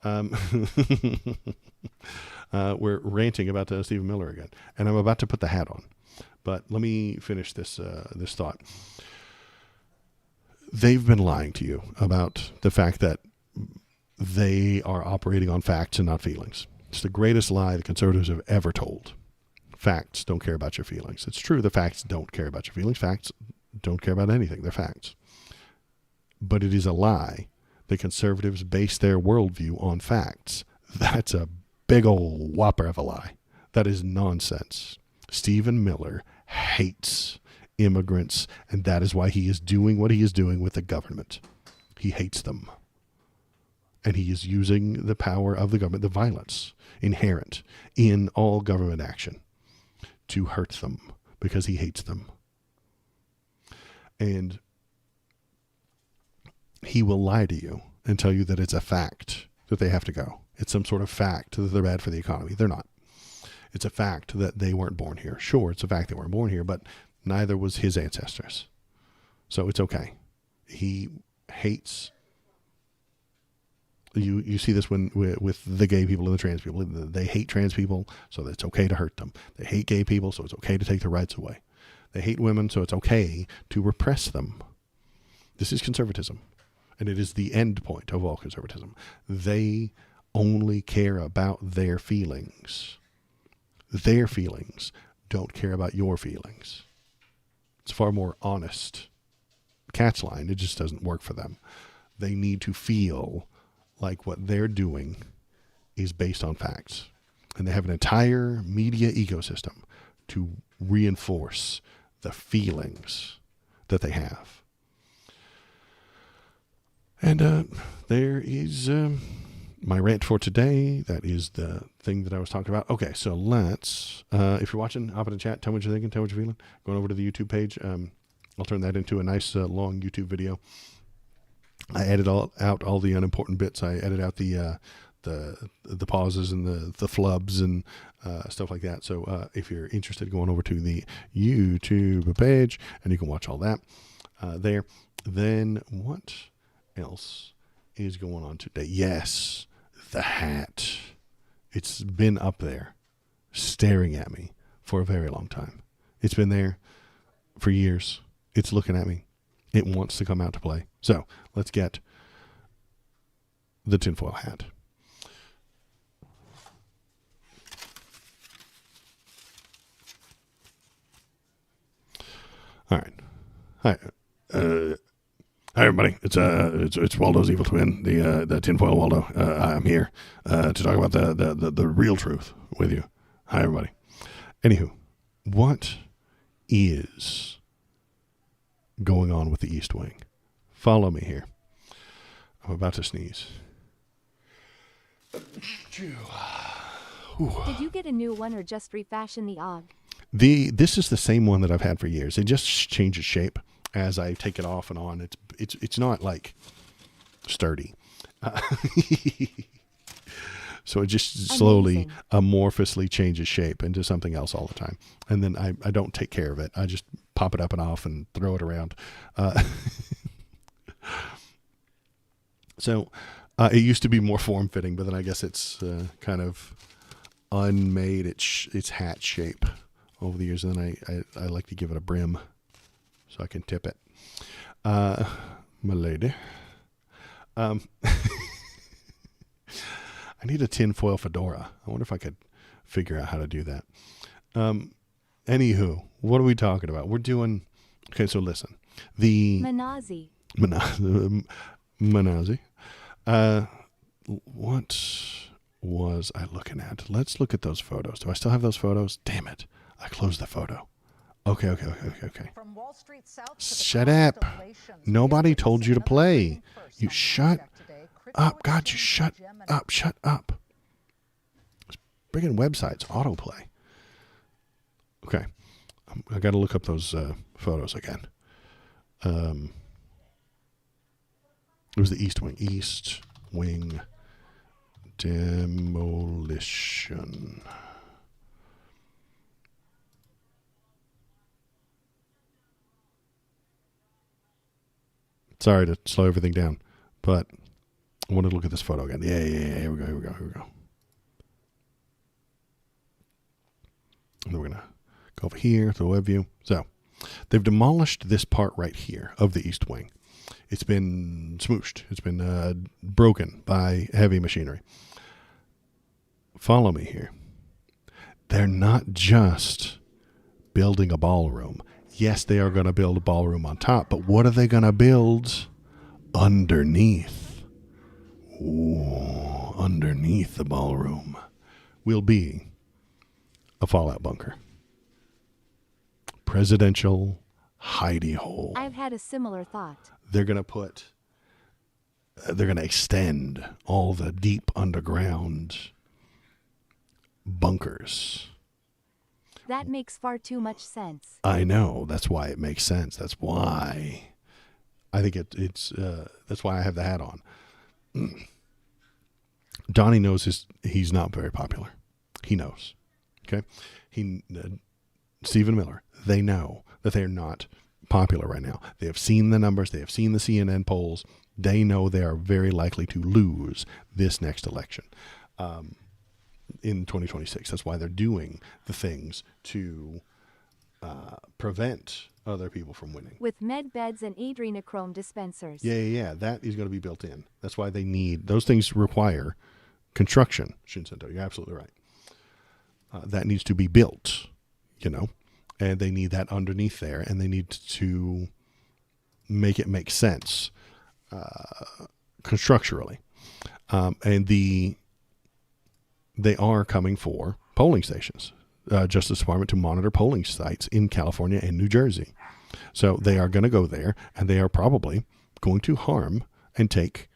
in. We're ranting about Stephen Miller again, and I'm about to put the hat on. But let me finish this thought. They've been lying to you about the fact that they are operating on facts and not feelings. It's the greatest lie the conservatives have ever told. Facts don't care about your feelings. It's true, the facts don't care about your feelings. Facts don't care about anything. They're facts. But it is a lie. The conservatives base their worldview on facts. That's a big old whopper of a lie. That is nonsense. Stephen Miller hates immigrants, and that is why he is doing what he is doing with the government. He hates them. And he is using the power of the government, the violence inherent in all government action, to hurt them because he hates them. And he will lie to you and tell you that it's a fact that they have to go. It's some sort of fact that they're bad for the economy. They're not. It's a fact that they weren't born here. Sure, it's a fact they weren't born here, but neither was his ancestors. So it's okay. He hates. You see this with the gay people and the trans people. They hate trans people, so it's okay to hurt them. They hate gay people, so it's okay to take their rights away. They hate women, so it's okay to repress them. This is conservatism, and it is the end point of all conservatism. They only care about their feelings. Their feelings don't care about your feelings. It's far more honest catch line. It just doesn't work for them. They need to feel like what they're doing is based on facts. And they have an entire media ecosystem to reinforce the feelings that they have. And there is my rant for today. That is the thing that I was talking about. Okay, so let's, if you're watching, hop in the chat, tell me what you're thinking, tell me what you're feeling. Going over to the YouTube page. I'll turn that into a nice long YouTube video. I edit out all the unimportant bits. I edit out the pauses and the flubs and stuff like that. So if you're interested, going over to the YouTube page and you can watch all that there. Then what else is going on today? Yes, the hat. It's been up there staring at me for a very long time. It's been there for years. It's looking at me. It wants to come out to play. So let's get the tinfoil hat. All right. Hi. Hi everybody. It's Waldo's evil twin, the tinfoil Waldo. I'm here to talk about the real truth with you. Hi everybody. Anywho, what is going on with the East Wing? Follow me here. I'm about to sneeze. Did you get a new one or just refashion the OG? This is the same one that I've had for years. It just changes shape as I take it off and on. It's not like sturdy. So it just slowly, amorphously changes shape into something else all the time. And then I don't take care of it. I just pop it up and off and throw it around. So it used to be more form-fitting, but then I guess it's kind of unmade its hat shape over the years. And then I like to give it a brim so I can tip it. My lady. I need a tinfoil fedora. I wonder if I could figure out how to do that. Anywho, what are we talking about? We're doing... Okay, so listen. The... Manazi. Manazi. What was I looking at? Let's look at those photos. Do I still have those photos? Damn it. I closed the photo. Okay. From Wall Street South to Shut up. Nobody told you to play. You shut up. God, you shut up. Shut up. Friggin' websites, autoplay. Okay. I got to look up those photos again. It was the East Wing. East Wing Demolition. Sorry to slow everything down, but I wanted to look at this photo again. Yeah. Here we go. And then we're going to go over here to the web view. So they've demolished this part right here of the East Wing. It's been smooshed. It's been broken by heavy machinery. Follow me here. They're not just building a ballroom. Yes, they are going to build a ballroom on top, but what are they going to build underneath? Ooh, underneath the ballroom will be a fallout bunker. Presidential hidey hole. I've had a similar thought. They're going to put they're going to extend all the deep underground bunkers. That makes far too much sense. I know. That's why it makes sense. That's why I think it's that's why I have the hat on. Donnie knows he's not very popular. He knows. Okay. Stephen Miller, they know that they're not popular right now. They have seen the numbers. They have seen the CNN polls. They know they are very likely to lose this next election in 2026. That's why they're doing the things to prevent other people from winning. With med beds and adrenochrome dispensers. Yeah. That is going to be built in. That's why they need, those things require construction, Shinseto. You're absolutely right. That needs to be built, and they need that underneath there, and they need to make it make sense constructurally. And they are coming for polling stations, Justice Department to monitor polling sites in California and New Jersey. So they are going to go there, and they are probably going to harm and take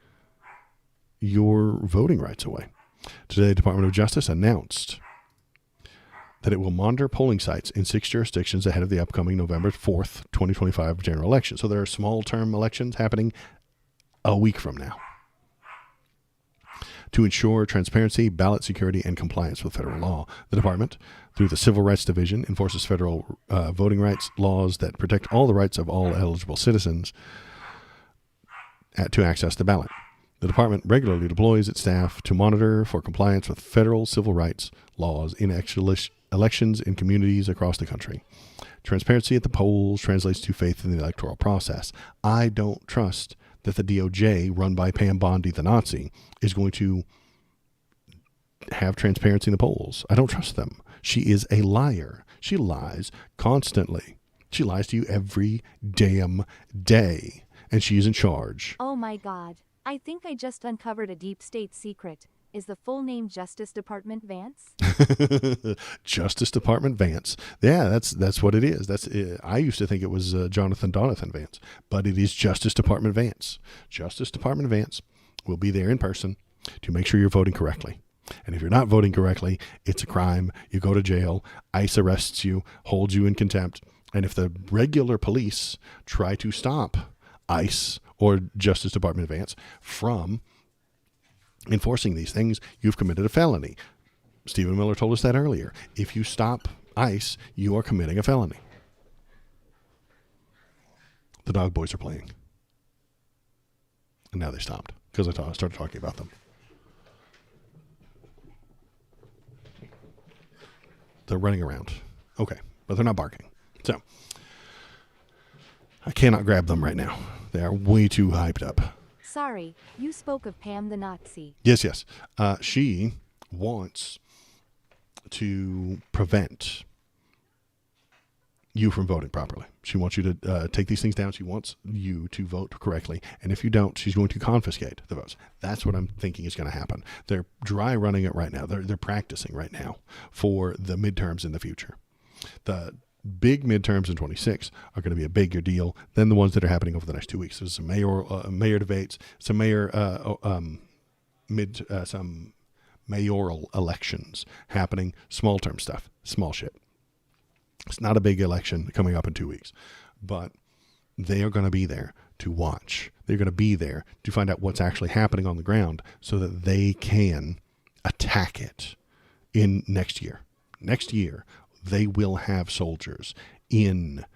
your voting rights away. Today, the Department of Justice announced that it will monitor polling sites in 6 jurisdictions ahead of the upcoming November 4th, 2025 general election. So there are small-term elections happening a week from now. To ensure transparency, ballot security, and compliance with federal law, the department, through the Civil Rights Division, enforces federal voting rights laws that protect all the rights of all eligible citizens to access the ballot. The department regularly deploys its staff to monitor for compliance with federal civil rights laws in elections in communities across the country. Transparency at the polls translates to faith in the electoral process. I don't trust that the DOJ, run by Pam Bondi, the Nazi, is going to have transparency in the polls. I don't trust them. She is a liar. She lies constantly. She lies to you every damn day, and she's in charge. Oh my God. I think I just uncovered a deep state secret. Is the full name Justice Department Vance? Justice Department Vance. Yeah, that's what it is. That's it. I used to think it was Jonathan Vance, but it is Justice Department Vance. Justice Department Vance will be there in person to make sure you're voting correctly. And if you're not voting correctly, it's a crime. You go to jail. ICE arrests you, holds you in contempt. And if the regular police try to stop ICE or Justice Department Vance from enforcing these things, you've committed a felony. Stephen Miller told us that earlier. If you stop ICE, you are committing a felony. The dog boys are playing. And now they stopped because I started talking about them. They're running around. Okay, but they're not barking. So, I cannot grab them right now. They are way too hyped up. Sorry, you spoke of Pam the Nazi. Yes. She wants to prevent you from voting properly. She wants you to take these things down. She wants you to vote correctly. And if you don't, she's going to confiscate the votes. That's what I'm thinking is going to happen. They're dry running it right now. They're practicing right now for the midterms in the future. The big midterms in 26 are going to be a bigger deal than the ones that are happening over the next 2 weeks. There's some mayor debates, some some mayoral elections happening, small term stuff, small shit. It's not a big election coming up in 2 weeks, but they are going to be there to watch. They're going to be there to find out what's actually happening on the ground so that they can attack it in next year. Next year, they will have soldiers in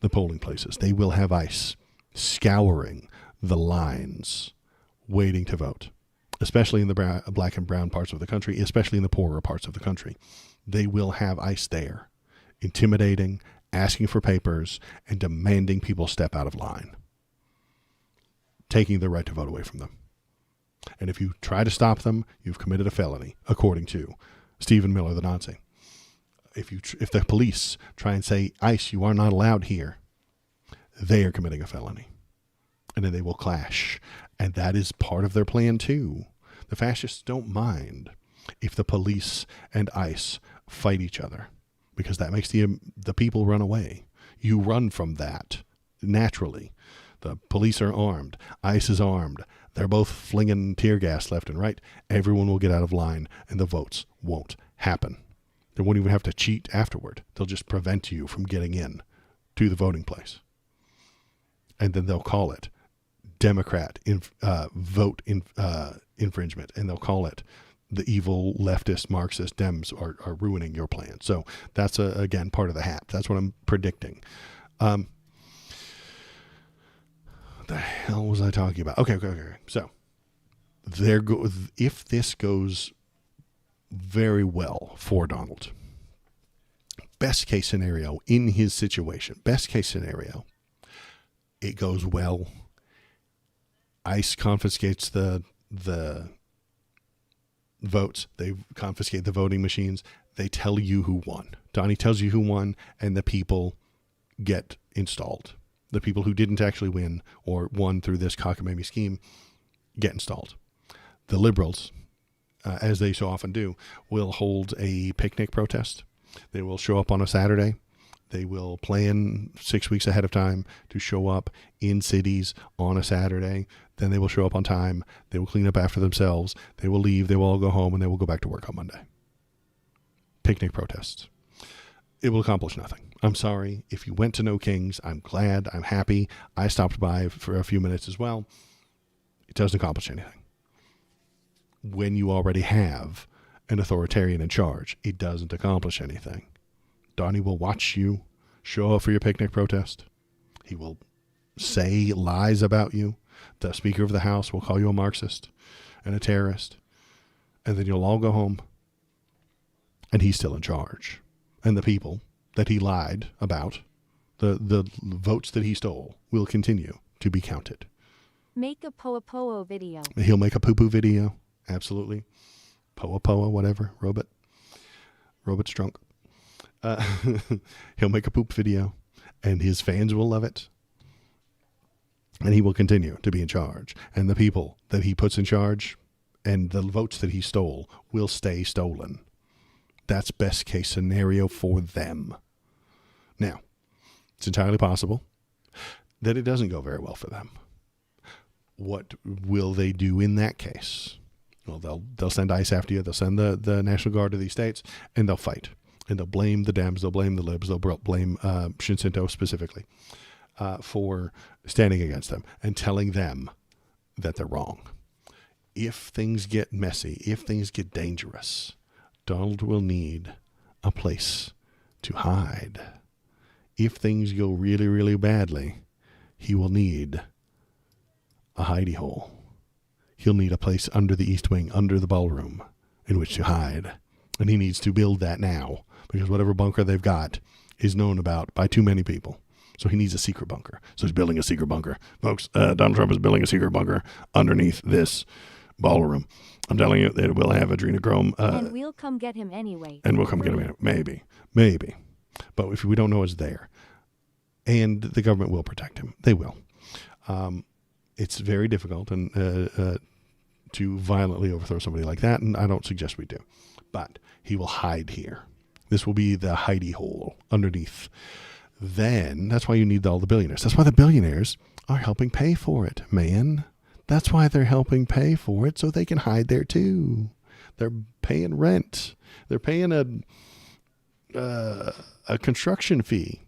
the polling places. They will have ICE scouring the lines, waiting to vote, especially in the black and brown parts of the country, especially in the poorer parts of the country. They will have ICE there, intimidating, asking for papers, and demanding people step out of line, taking their right to vote away from them. And if you try to stop them, you've committed a felony, according to Stephen Miller, the Nazi. If the police try and say, ICE, you are not allowed here, they are committing a felony. And then they will clash. And that is part of their plan too. The fascists don't mind if the police and ICE fight each other, because that makes the people run away. You run from that naturally. The police are armed. ICE is armed. They're both flinging tear gas left and right. Everyone will get out of line, and the votes won't happen. They won't even have to cheat afterward. They'll just prevent you from getting in to the voting place. And then they'll call it Democrat vote infringement, and they'll call it the evil leftist Marxist Dems are ruining your plan. So that's, again, part of the hat. That's what I'm predicting. The hell was I talking about? Okay. So if this goes very well for Donald, best case scenario in his situation, best case scenario, it goes well. ICE confiscates the votes. They confiscate the voting machines. They tell you who won. Donnie tells you who won, and the people get installed. The people who didn't actually win or won through this cockamamie scheme get installed. The liberals, as they so often do, will hold a picnic protest. They will show up on a Saturday. They will plan 6 weeks ahead of time to show up in cities on a Saturday. Then they will show up on time. They will clean up after themselves. They will leave. They will all go home, and they will go back to work on Monday. Picnic protests. It will accomplish nothing. I'm sorry. If you went to No Kings, I'm glad. I'm happy. I stopped by for a few minutes as well. It doesn't accomplish anything. When you already have an authoritarian in charge, it doesn't accomplish anything. Donnie will watch you show up for your picnic protest. He will say lies about you. The Speaker of the House will call you a Marxist and a terrorist. And then you'll all go home. And he's still in charge. And the people that he lied about, the votes that he stole, will continue to be counted. Make a poa video. He'll make a poo-poo video. Absolutely. Poa, whatever. Robot's drunk. He'll make a poop video, and his fans will love it. And he will continue to be in charge. And the people that he puts in charge and the votes that he stole will stay stolen. That's best case scenario for them. Now, it's entirely possible that it doesn't go very well for them. What will they do in that case? Well, they'll send ICE after you. They'll send the National Guard to these states, and they'll fight. And they'll blame the Dems. They'll blame the Libs. They'll blame Shinsinto specifically for standing against them and telling them that they're wrong. If things get messy, if things get dangerous, Donald will need a place to hide. If things go really, really badly, he will need a hidey hole. He'll need a place under the East Wing, under the ballroom, in which to hide. And he needs to build that now, because whatever bunker they've got is known about by too many people. So he needs a secret bunker. So he's building a secret bunker. Folks, Donald Trump is building a secret bunker underneath this ballroom. I'm telling you that we'll have adrenochrome. And we'll come get him anyway. And we'll come get him. Maybe. But if we don't know it's there. And the government will protect him. They will. It's very difficult to violently overthrow somebody like that, and I don't suggest we do. But he will hide here. This will be the hidey hole underneath. Then, that's why you need all the billionaires. That's why the billionaires are helping pay for it, man. That's why they're helping pay for it, so they can hide there too. They're paying rent. They're paying a construction fee,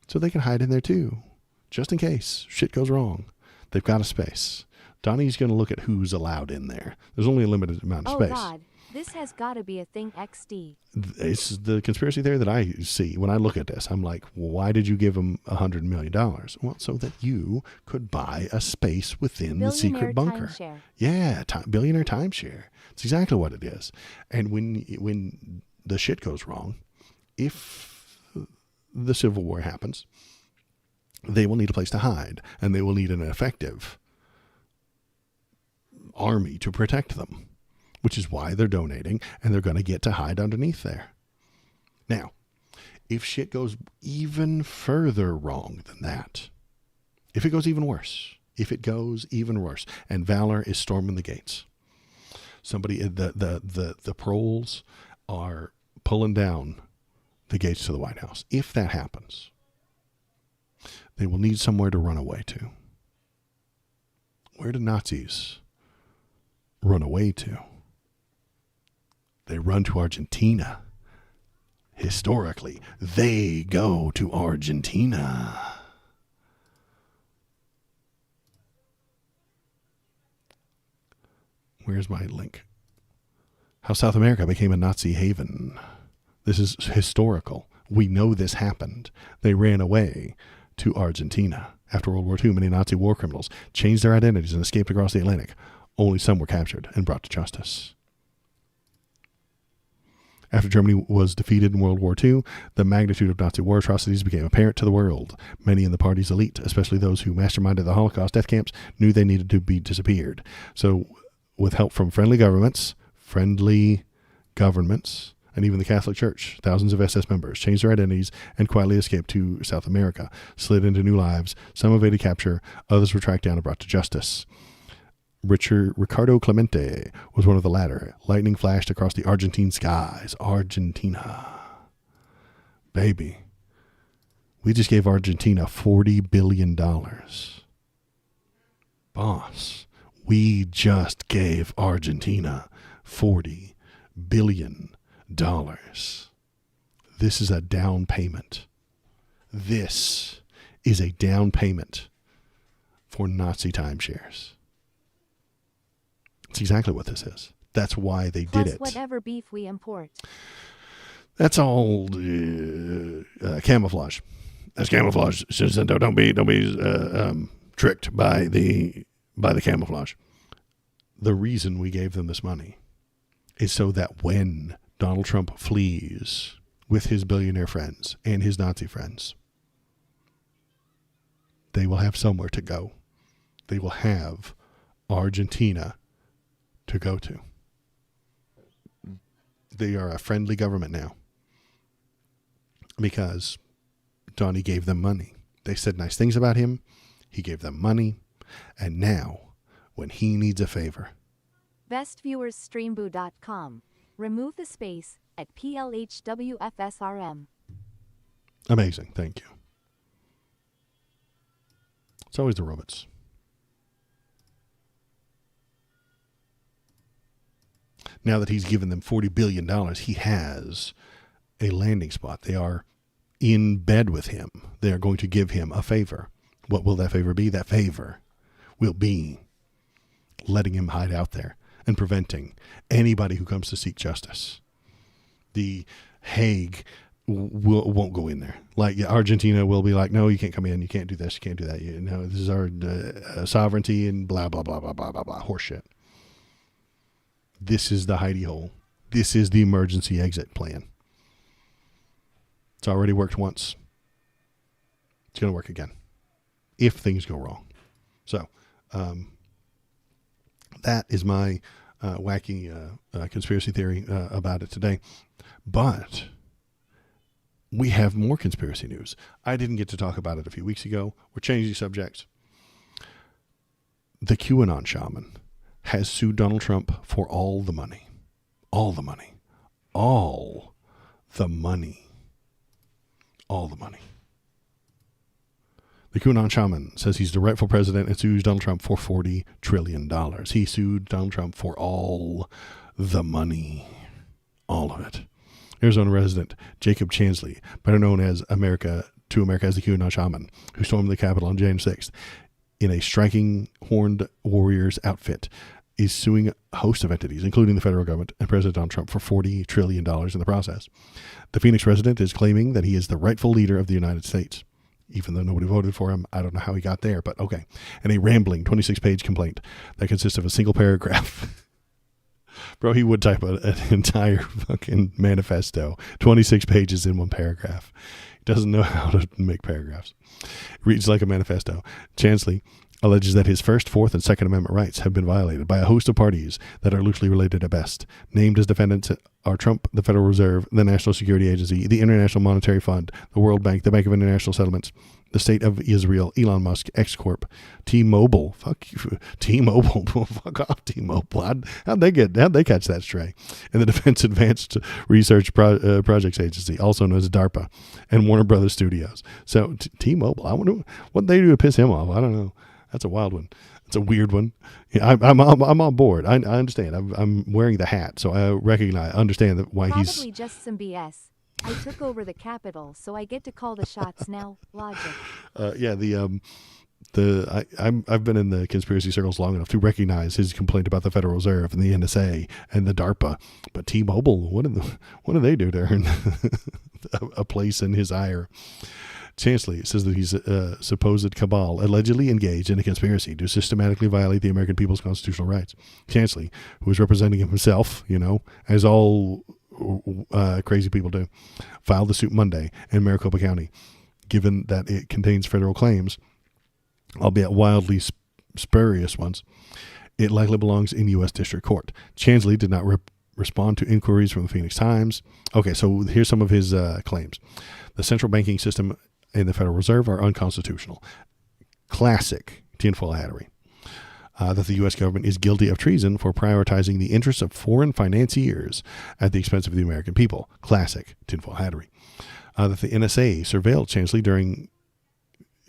so they can hide in there too, just in case shit goes wrong. They've got a space. Donnie's going to look at who's allowed in there. There's only a limited amount of space. Oh, God. This has got to be a thing XD. It's the conspiracy theory that I see when I look at this. I'm like, well, why did you give him $100 million? Well, so that you could buy a space within the secret bunker. Timeshare. Yeah, billionaire timeshare. It's exactly what it is. And when the shit goes wrong, if the Civil War happens, they will need a place to hide, and they will need an effective army to protect them, which is why they're donating, and they're going to get to hide underneath there. Now, if shit goes even further wrong than that, if it goes even worse, and Valor is storming the gates, the proles are pulling down the gates to the White House. If that happens, they will need somewhere to run away to. Where do Nazis run away to? They run to Argentina. Historically, they go to Argentina. Where's my link? How South America became a Nazi haven. This is historical. We know this happened. They ran away to Argentina. After World War II, many Nazi war criminals changed their identities and escaped across the Atlantic. Only some were captured and brought to justice. After Germany was defeated in World War II, the magnitude of Nazi war atrocities became apparent to the world. Many in the party's elite, especially those who masterminded the Holocaust death camps, knew they needed to be disappeared. So, with help from friendly governments, and even the Catholic Church, thousands of SS members changed their identities and quietly escaped to South America, slid into new lives. Some evaded capture, others were tracked down and brought to justice. Ricardo Clemente was one of the latter. Lightning flashed across the Argentine skies. Argentina. Baby. We just gave Argentina $40 billion. Boss, we just gave Argentina $40 billion. This is a down payment. This is a down payment for Nazi timeshares. That's exactly what this is. That's why they did it. Plus whatever beef we import. That's all camouflage. That's camouflage. Jacinto, don't be tricked by the camouflage. The reason we gave them this money is so that when Donald Trump flees with his billionaire friends and his Nazi friends, they will have somewhere to go. They will have Argentina to go to. They are a friendly government now because Donnie gave them money. They said nice things about him. He gave them money. And now, when he needs a favor, bestviewersstreamboo.com. Remove the space at PLHWFSRM. Amazing. Thank you. It's always the robots. Now that he's given them $40 billion, he has a landing spot. They are in bed with him. They are going to give him a favor. What will that favor be? That favor will be letting him hide out there and preventing anybody who comes to seek justice. The Hague won't go in there. Like Argentina will be like, no, you can't come in. You can't do this. You can't do that. You know, this is our sovereignty and blah, blah, blah, blah, blah, blah, blah. Horseshit. This is the hidey hole. This is the emergency exit plan. It's already worked once. It's going to work again if things go wrong. So that is my wacky conspiracy theory about it today. But we have more conspiracy news. I didn't get to talk about it a few weeks ago. We're changing subjects. The QAnon shaman has sued Donald Trump for all the money. All the money. All the money. All the money. The QAnon shaman says he's the rightful president and sues Donald Trump for $40 trillion. He sued Donald Trump for all the money. All of it. Arizona resident Jacob Chansley, better known as America as the QAnon shaman, who stormed the Capitol on January 6th in a striking horned warriors outfit, is suing a host of entities, including the federal government and President Donald Trump, for $40 trillion in the process. The Phoenix resident is claiming that he is the rightful leader of the United States. Even though nobody voted for him, I don't know how he got there, but okay. And a rambling 26-page complaint that consists of a single paragraph. Bro, he would type an entire fucking manifesto, 26 pages in one paragraph. He doesn't know how to make paragraphs. It reads like a manifesto. Chansley alleges that his First, Fourth, and Second Amendment rights have been violated by a host of parties that are loosely related at best. Named as defendants are Trump, the Federal Reserve, the National Security Agency, the International Monetary Fund, the World Bank, the Bank of International Settlements, the State of Israel, Elon Musk, X Corp, T-Mobile. Fuck you, T-Mobile. Fuck off, T-Mobile. How'd they catch that stray? And the Defense Advanced Research Projects Agency, also known as DARPA, and Warner Brothers Studios. So T-Mobile. I wonder what they do to piss him off. I don't know. That's a wild one. It's a weird one. Yeah, I'm on board. I understand. I'm wearing the hat, so I understand why he's. Probably just some BS. I took over the Capitol, so I get to call the shots now. Logic. Yeah, I've been in the conspiracy circles long enough to recognize his complaint about the Federal Reserve and the NSA and the DARPA, but T-Mobile, what do they do to earn a place in his ire? Chansley says that he's a supposed cabal allegedly engaged in a conspiracy to systematically violate the American people's constitutional rights. Chansley, who is representing himself, as all crazy people do, filed the suit Monday in Maricopa County. Given that it contains federal claims, albeit wildly spurious ones, it likely belongs in U.S. District Court. Chansley did not respond to inquiries from the Phoenix Times. Okay, so here's some of his claims. The central banking system and the Federal Reserve are unconstitutional. Classic tinfoil hattery. That the U.S. government is guilty of treason for prioritizing the interests of foreign financiers at the expense of the American people. Classic tinfoil hattery. That the NSA surveilled Chansley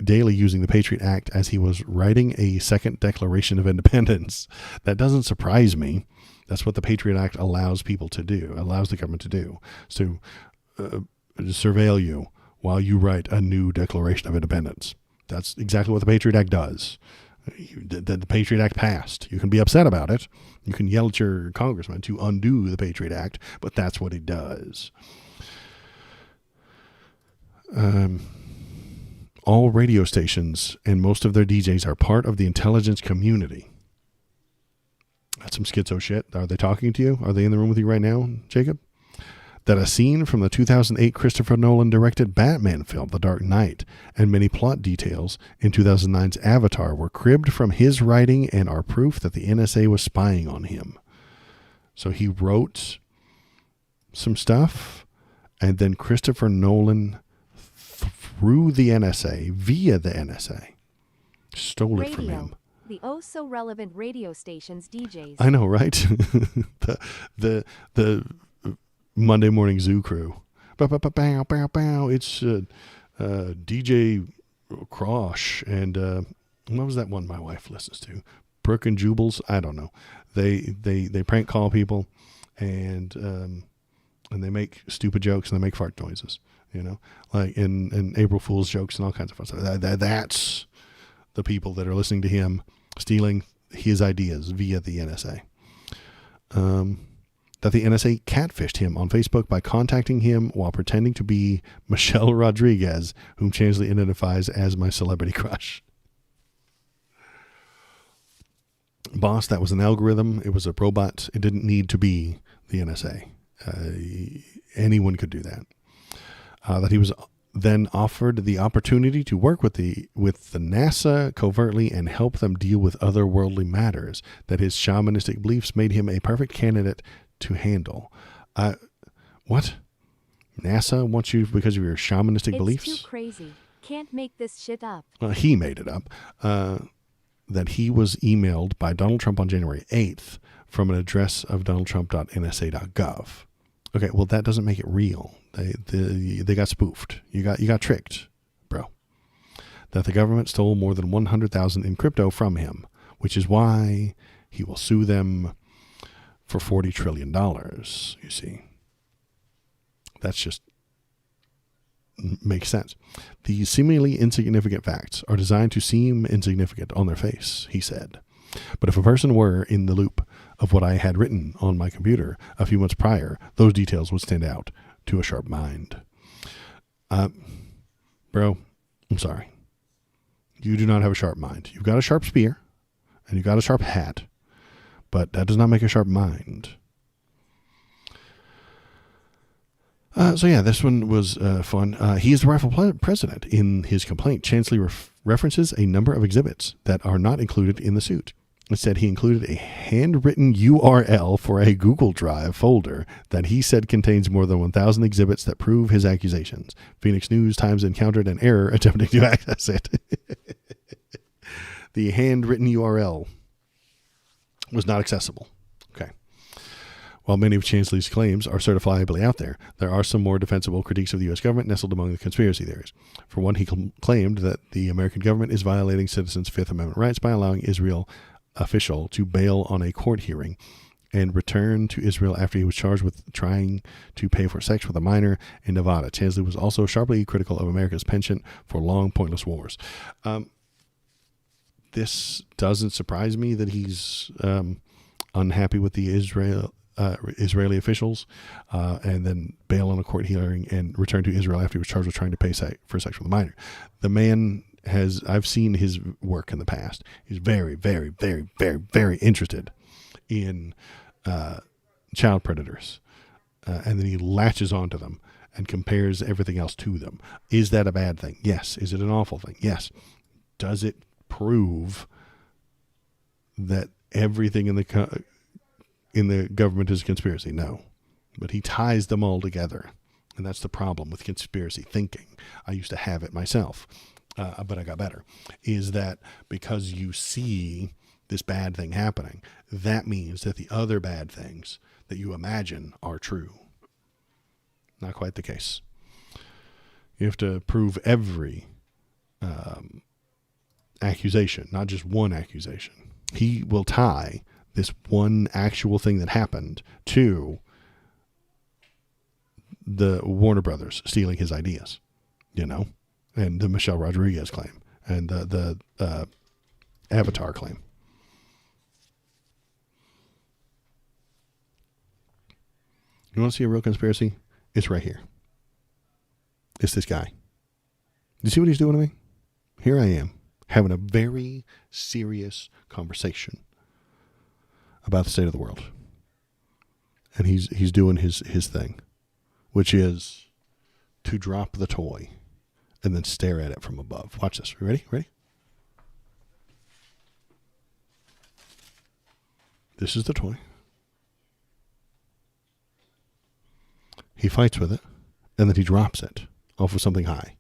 daily using the Patriot Act as he was writing a second Declaration of Independence. That doesn't surprise me. That's what the Patriot Act allows people to do, allows the government to do, to surveil you while you write a new Declaration of Independence. That's exactly what the Patriot Act does. The Patriot Act passed. You can be upset about it. You can yell at your congressman to undo the Patriot Act, but that's what it does. All radio stations and most of their DJs are part of the intelligence community. That's some schizo shit. Are they talking to you? Are they in the room with you right now, Jacob? That a scene from the 2008 Christopher Nolan directed Batman film, The Dark Knight, and many plot details in 2009's Avatar were cribbed from his writing and are proof that the NSA was spying on him. So he wrote some stuff, and then Christopher Nolan, through the NSA, via the NSA, stole it from him. The oh-so-relevant radio stations DJs. I know, right? the Monday Morning Zoo crew. Bow, bow, bow, bow, bow, bow. It's DJ Crosh and what was that one my wife listens to? Brooke and Jubles. I don't know. They prank call people and they make stupid jokes and they make fart noises. Like in April Fool's jokes and all kinds of fun stuff. That's the people that are listening to him, stealing his ideas via the NSA. That the NSA catfished him on Facebook by contacting him while pretending to be Michelle Rodriguez, whom Chansley identifies as my celebrity crush. Boss, that was an algorithm. It was a robot. It didn't need to be the NSA. Anyone could do that. That he was then offered the opportunity to work with the NASA covertly and help them deal with otherworldly matters. That his shamanistic beliefs made him a perfect candidate to handle. What? NASA wants you because of your shamanistic beliefs? It's too crazy. Can't make this shit up. Well, he made it up. That he was emailed by Donald Trump on January 8th from an address of donaldtrump.nsa.gov. Okay, well, that doesn't make it real. They got spoofed. You got tricked, bro. That the government stole more than 100,000 in crypto from him, which is why he will sue them for $40 trillion, you see. That's just makes sense. These seemingly insignificant facts are designed to seem insignificant on their face, he said. But if a person were in the loop of what I had written on my computer a few months prior, those details would stand out to a sharp mind. Bro, I'm sorry. You do not have a sharp mind. You've got a sharp spear and you've got a sharp hat, but that does not make a sharp mind. So yeah, this one was fun. He is the rightful president. In his complaint, Chansley references a number of exhibits that are not included in the suit. Instead, he included a handwritten URL for a Google Drive folder that he said contains more than 1,000 exhibits that prove his accusations. Phoenix News Times encountered an error attempting to access it. The handwritten URL was not accessible. Okay. While many of Chansley's claims are certifiably out there are some more defensible critiques of the U.S. government nestled among the conspiracy theories. For one, he claimed that the American government is violating citizens' Fifth Amendment rights by allowing Israel official to bail on a court hearing and return to Israel after he was charged with trying to pay for sex with a minor in Nevada. Chansley was also sharply critical of America's penchant for long, pointless wars. This doesn't surprise me that he's unhappy with the Israeli officials, and then bail on a court hearing and return to Israel after he was charged with trying to pay for sex with a minor. The man I've seen his work in the past. He's very, very, very, very, very interested in child predators, and then he latches onto them and compares everything else to them. Is that a bad thing? Yes. Is it an awful thing? Yes. Does it prove that everything in the government is a conspiracy? No. But he ties them all together, and that's the problem with conspiracy thinking. I used to have it myself, but I got better. Is that because you see this bad thing happening, that means that the other bad things that you imagine are true. Not quite the case. You have to prove every accusation, not just one accusation. He will tie this one actual thing that happened to the Warner Brothers stealing his ideas, and the Michelle Rodriguez claim and the Avatar claim. You want to see a real conspiracy? It's right here. It's this guy. You see what he's doing to me? Here I am, having a very serious conversation about the state of the world. And he's doing his thing, which is to drop the toy and then stare at it from above. Watch this. Ready? This is the toy. He fights with it, and then he drops it off of something high.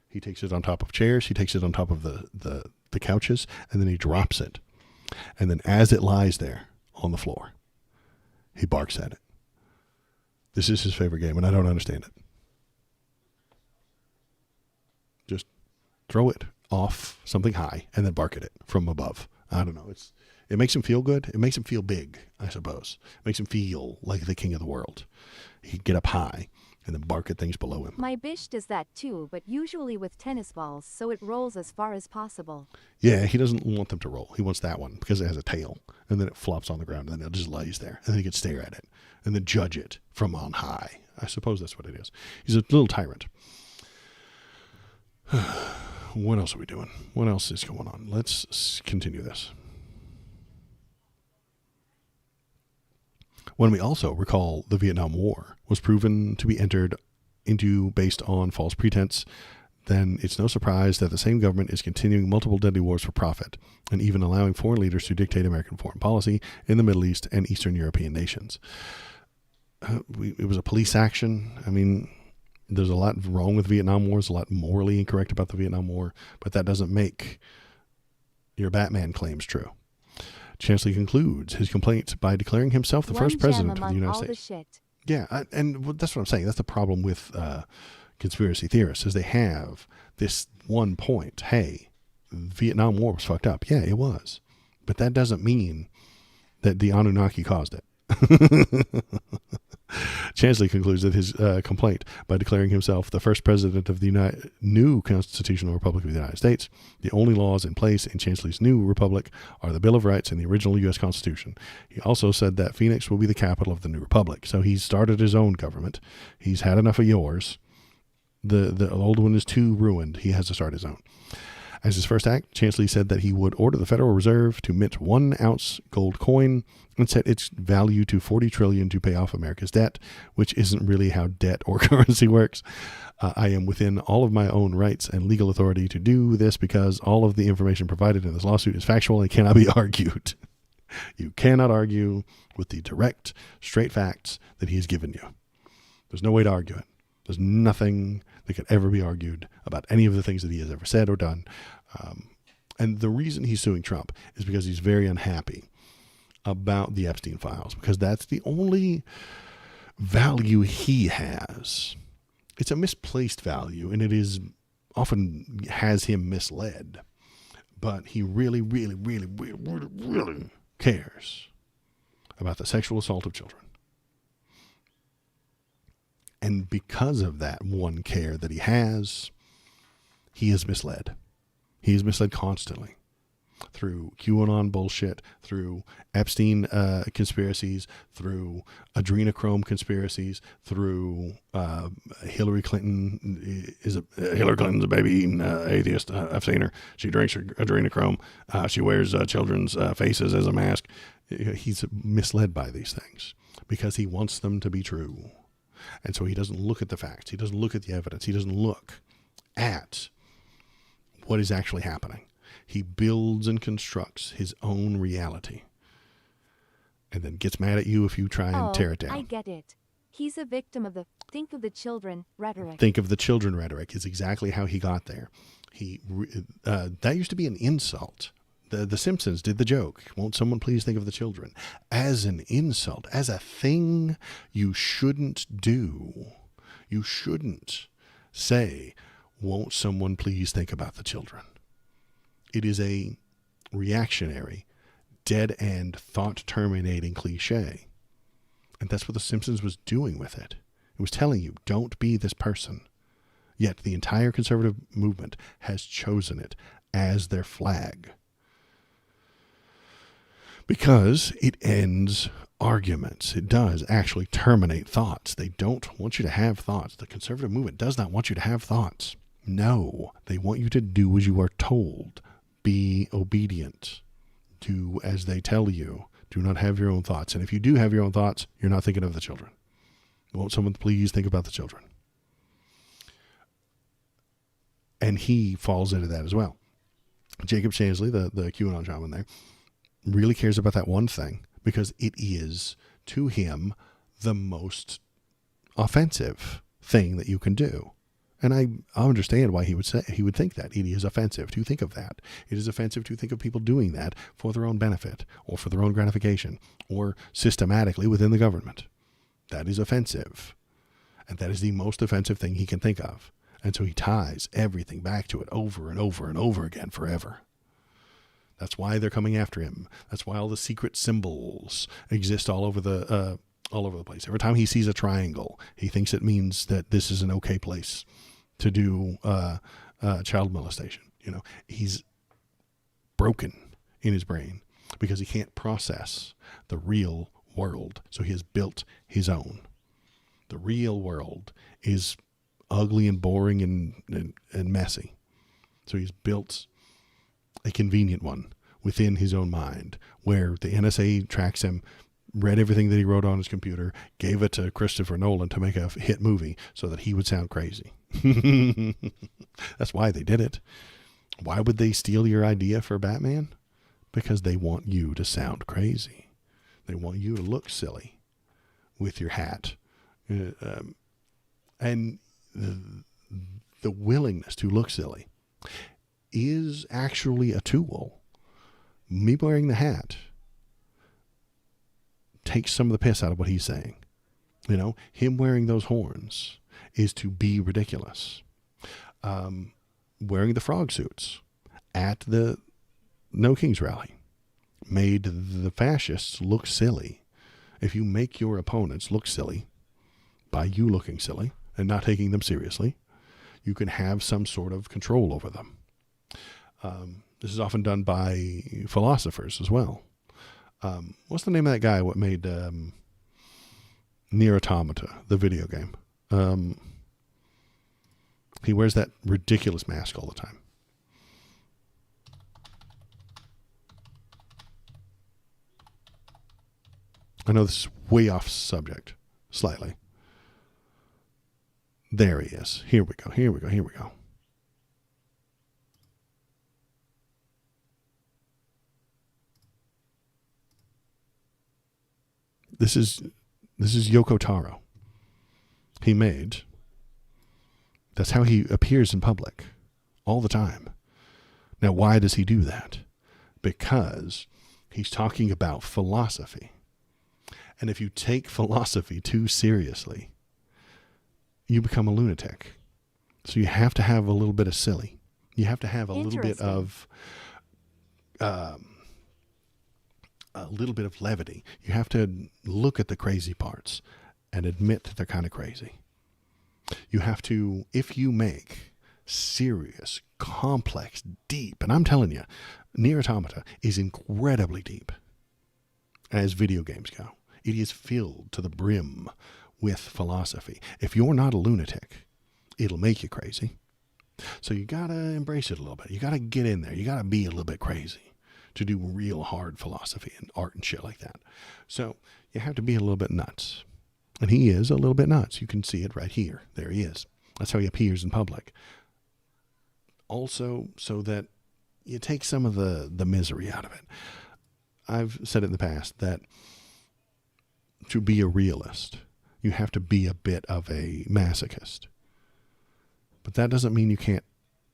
He takes it on top of chairs. He takes it on top of the couches, and then he drops it. And then as it lies there on the floor, he barks at it. This is his favorite game, and I don't understand it. Just throw it off something high and then bark at it from above. I don't know. It makes him feel good. It makes him feel big, I suppose. It makes him feel like the king of the world. He can get up high and then bark at things below him. My bish does that too, but usually with tennis balls, so it rolls as far as possible. Yeah, he doesn't want them to roll. He wants that one because it has a tail, and then it flops on the ground, and then it just lays there, and then he can stare at it and then judge it from on high. I suppose that's what it is. He's a little tyrant. What else are we doing? What else is going on? Let's continue this. When we also recall the Vietnam War was proven to be entered into based on false pretense, then it's no surprise that the same government is continuing multiple deadly wars for profit and even allowing foreign leaders to dictate American foreign policy in the Middle East and Eastern European nations. It was a police action. I mean, there's a lot wrong with Vietnam War. There's a lot morally incorrect about the Vietnam War, but that doesn't make your Batman claims true. Chansley concludes his complaint by declaring himself the first president of the United States. Shit. Yeah, and that's what I'm saying. That's the problem with conspiracy theorists, is they have this one point. Hey, Vietnam War was fucked up. Yeah, it was. But that doesn't mean that the Anunnaki caused it. Chansley concludes that his complaint by declaring himself the first president of the new Constitutional Republic of the United States. The only laws in place in Chansley's new republic are the Bill of Rights and the original U.S. Constitution. He also said that Phoenix will be the capital of the new republic. So he's started his own government. He's had enough of yours. The old one is too ruined. He has to start his own. As his first act, Chansley said that he would order the Federal Reserve to mint 1 ounce gold coin and set its value to $40 trillion to pay off America's debt, which isn't really how debt or currency works. I am within all of my own rights and legal authority to do this because all of the information provided in this lawsuit is factual and cannot be argued. You cannot argue with the direct, straight facts that he has given you. There's no way to argue it. There's nothing that could ever be argued about any of the things that he has ever said or done. And the reason he's suing Trump is because he's very unhappy about the Epstein files, because that's the only value he has. It's a misplaced value, and it is often has him misled. But he really, really, really, really, really, really cares about the sexual assault of children. And because of that one care that he is misled. He is misled constantly through QAnon bullshit, through Epstein conspiracies, through adrenochrome conspiracies, through Hillary Clinton. Hillary Clinton's a baby-eating atheist. I've seen her. She drinks her adrenochrome. She wears children's faces as a mask. He's misled by these things because he wants them to be true. And so he doesn't look at the facts. He doesn't look at the evidence. He doesn't look at what is actually happening. He builds and constructs his own reality and then gets mad at you if you try and tear it down. I get it. He's a victim of the think of the children rhetoric. Think of the children rhetoric is exactly how he got there. That used to be an insult. The Simpsons did the joke. Won't someone please think of the children? As an insult, as a thing you shouldn't do. You shouldn't say, won't someone please think about the children? It is a reactionary, dead-end, thought-terminating cliche. And that's what The Simpsons was doing with it. It was telling you, don't be this person. Yet the entire conservative movement has chosen it as their flag. Because it ends arguments. It does actually terminate thoughts. They don't want you to have thoughts. The conservative movement does not want you to have thoughts. No, they want you to do as you are told. Be obedient. Do as they tell you. Do not have your own thoughts. And if you do have your own thoughts, you're not thinking of the children. Won't someone please think about the children? And he falls into that as well. Jacob Chansley, the QAnon shaman there, really cares about that one thing because it is, to him, the most offensive thing that you can do. And I understand why he would think that. It is offensive to think of that. It is offensive to think of people doing that for their own benefit or for their own gratification or systematically within the government. That is offensive. And that is the most offensive thing he can think of. And so he ties everything back to it over and over and over again forever. That's why they're coming after him. That's why all the secret symbols exist all over the place. Every time he sees a triangle, he thinks it means that this is an okay place to do child molestation. You know, he's broken in his brain because he can't process the real world. So he has built his own. The real world is ugly and boring and messy. So he's built a convenient one within his own mind where the NSA tracks him, read everything that he wrote on his computer, gave it to Christopher Nolan to make a hit movie so that he would sound crazy. That's why they did it. Why would they steal your idea for Batman? Because they want you to sound crazy. They want you to look silly with your hat. And the willingness to look silly is actually a tool. Me wearing the hat takes some of the piss out of what he's saying. You know, him wearing those horns is to be ridiculous. Wearing the frog suits at the No Kings rally made the fascists look silly. If you make your opponents look silly by you looking silly and not taking them seriously, you can have some sort of control over them. This is often done by philosophers as well. What's the name of that guy what made Nier Automata, the video game? He wears that ridiculous mask all the time. I know this is way off subject, slightly. There he is. Here we go. This is Yoko Taro. That's how he appears in public all the time. Now, why does he do that? Because He's talking about philosophy. And if you take philosophy too seriously, you become a lunatic. So you have to have a little bit of silly. You have to have a little bit of levity. You have to look at the crazy parts and admit that they're kind of crazy. You have to, if you make serious, complex, deep, and I'm telling you, Nier Automata is incredibly deep as video games go. It is filled to the brim with philosophy. If you're not a lunatic, it'll make you crazy. So you got to embrace it a little bit. You got to get in there. You got to be a little bit crazy to do real hard philosophy and art and shit like that. So you have to be a little bit nuts. And he is a little bit nuts. You can see it right here. There he is. That's how he appears in public. Also, so that you take some of the misery out of it. I've said it in the past that to be a realist, you have to be a bit of a masochist. But that doesn't mean you can't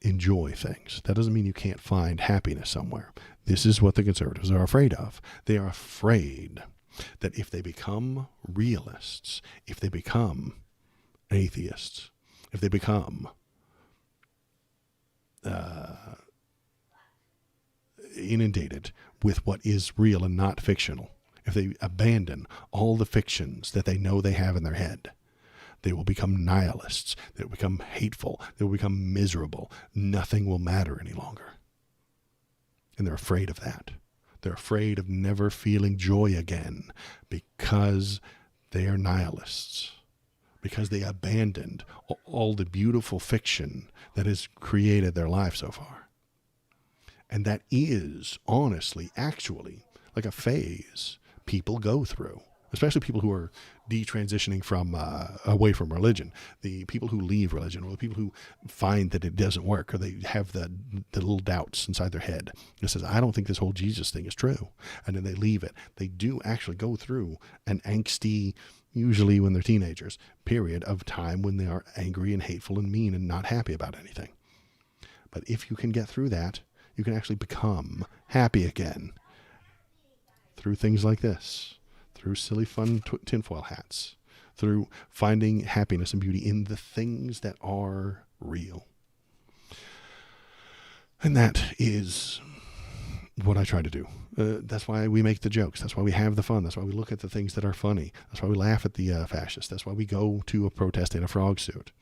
enjoy things. That doesn't mean you can't find happiness somewhere. This is what the conservatives are afraid of. They are afraid that if they become realists, if they become atheists, if they become inundated with what is real and not fictional, if they abandon all the fictions that they know they have in their head, they will become nihilists. They will become hateful. They will become miserable. Nothing will matter any longer. And they're afraid of that. They're afraid of never feeling joy again because they are nihilists, because they abandoned all the beautiful fiction that has created their life so far. And that is honestly, actually, like a phase people go through, especially people who are detransitioning from away from religion. The people who leave religion, or the people who find that it doesn't work, or they have the little doubts inside their head that says, I don't think this whole Jesus thing is true. And then they leave it. They do actually go through an angsty, usually when they're teenagers, period of time when they are angry and hateful and mean and not happy about anything. But if you can get through that, you can actually become happy again through things like this. Through silly, fun tinfoil hats, through finding happiness and beauty in the things that are real. And that is what I try to do. That's why we make the jokes. That's why we have the fun. That's why we look at the things that are funny. That's why we laugh at the fascists. That's why we go to a protest in a frog suit.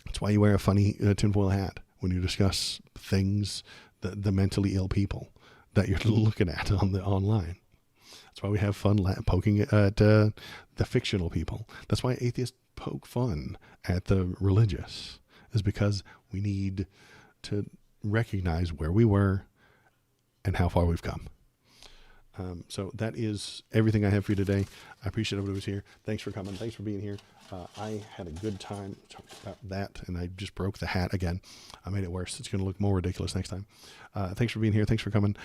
That's why you wear a funny tinfoil hat when you discuss things, the mentally ill people that you're looking at online. That's why we have fun poking at the fictional people. That's why atheists poke fun at the religious, is because we need to recognize where we were and how far we've come. So that is everything I have for you today. I appreciate everybody who's here. Thanks for coming. Thanks for being here. I had a good time talking about that, and I just broke the hat again. I made it worse. It's going to look more ridiculous next time. Thanks for being here. Thanks for coming.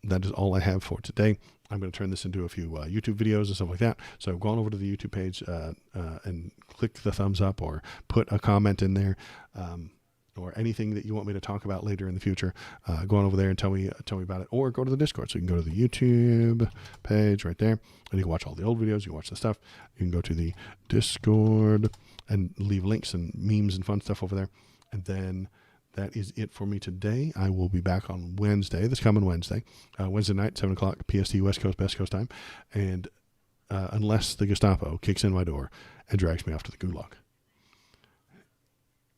That is all I have for today. I'm going to turn this into a few YouTube videos and stuff like that. So go on over to the YouTube page and click the thumbs up or put a comment in there. Or anything that you want me to talk about later in the future, go on over there and tell me about it, or go to the Discord. So you can go to the YouTube page right there, and you can watch all the old videos. You can watch the stuff. You can go to the Discord and leave links and memes and fun stuff over there. And then that is it for me today. I will be back on Wednesday, this coming Wednesday, Wednesday night, 7 o'clock PST, West Coast, Best Coast time. And unless the Gestapo kicks in my door and drags me off to the gulag.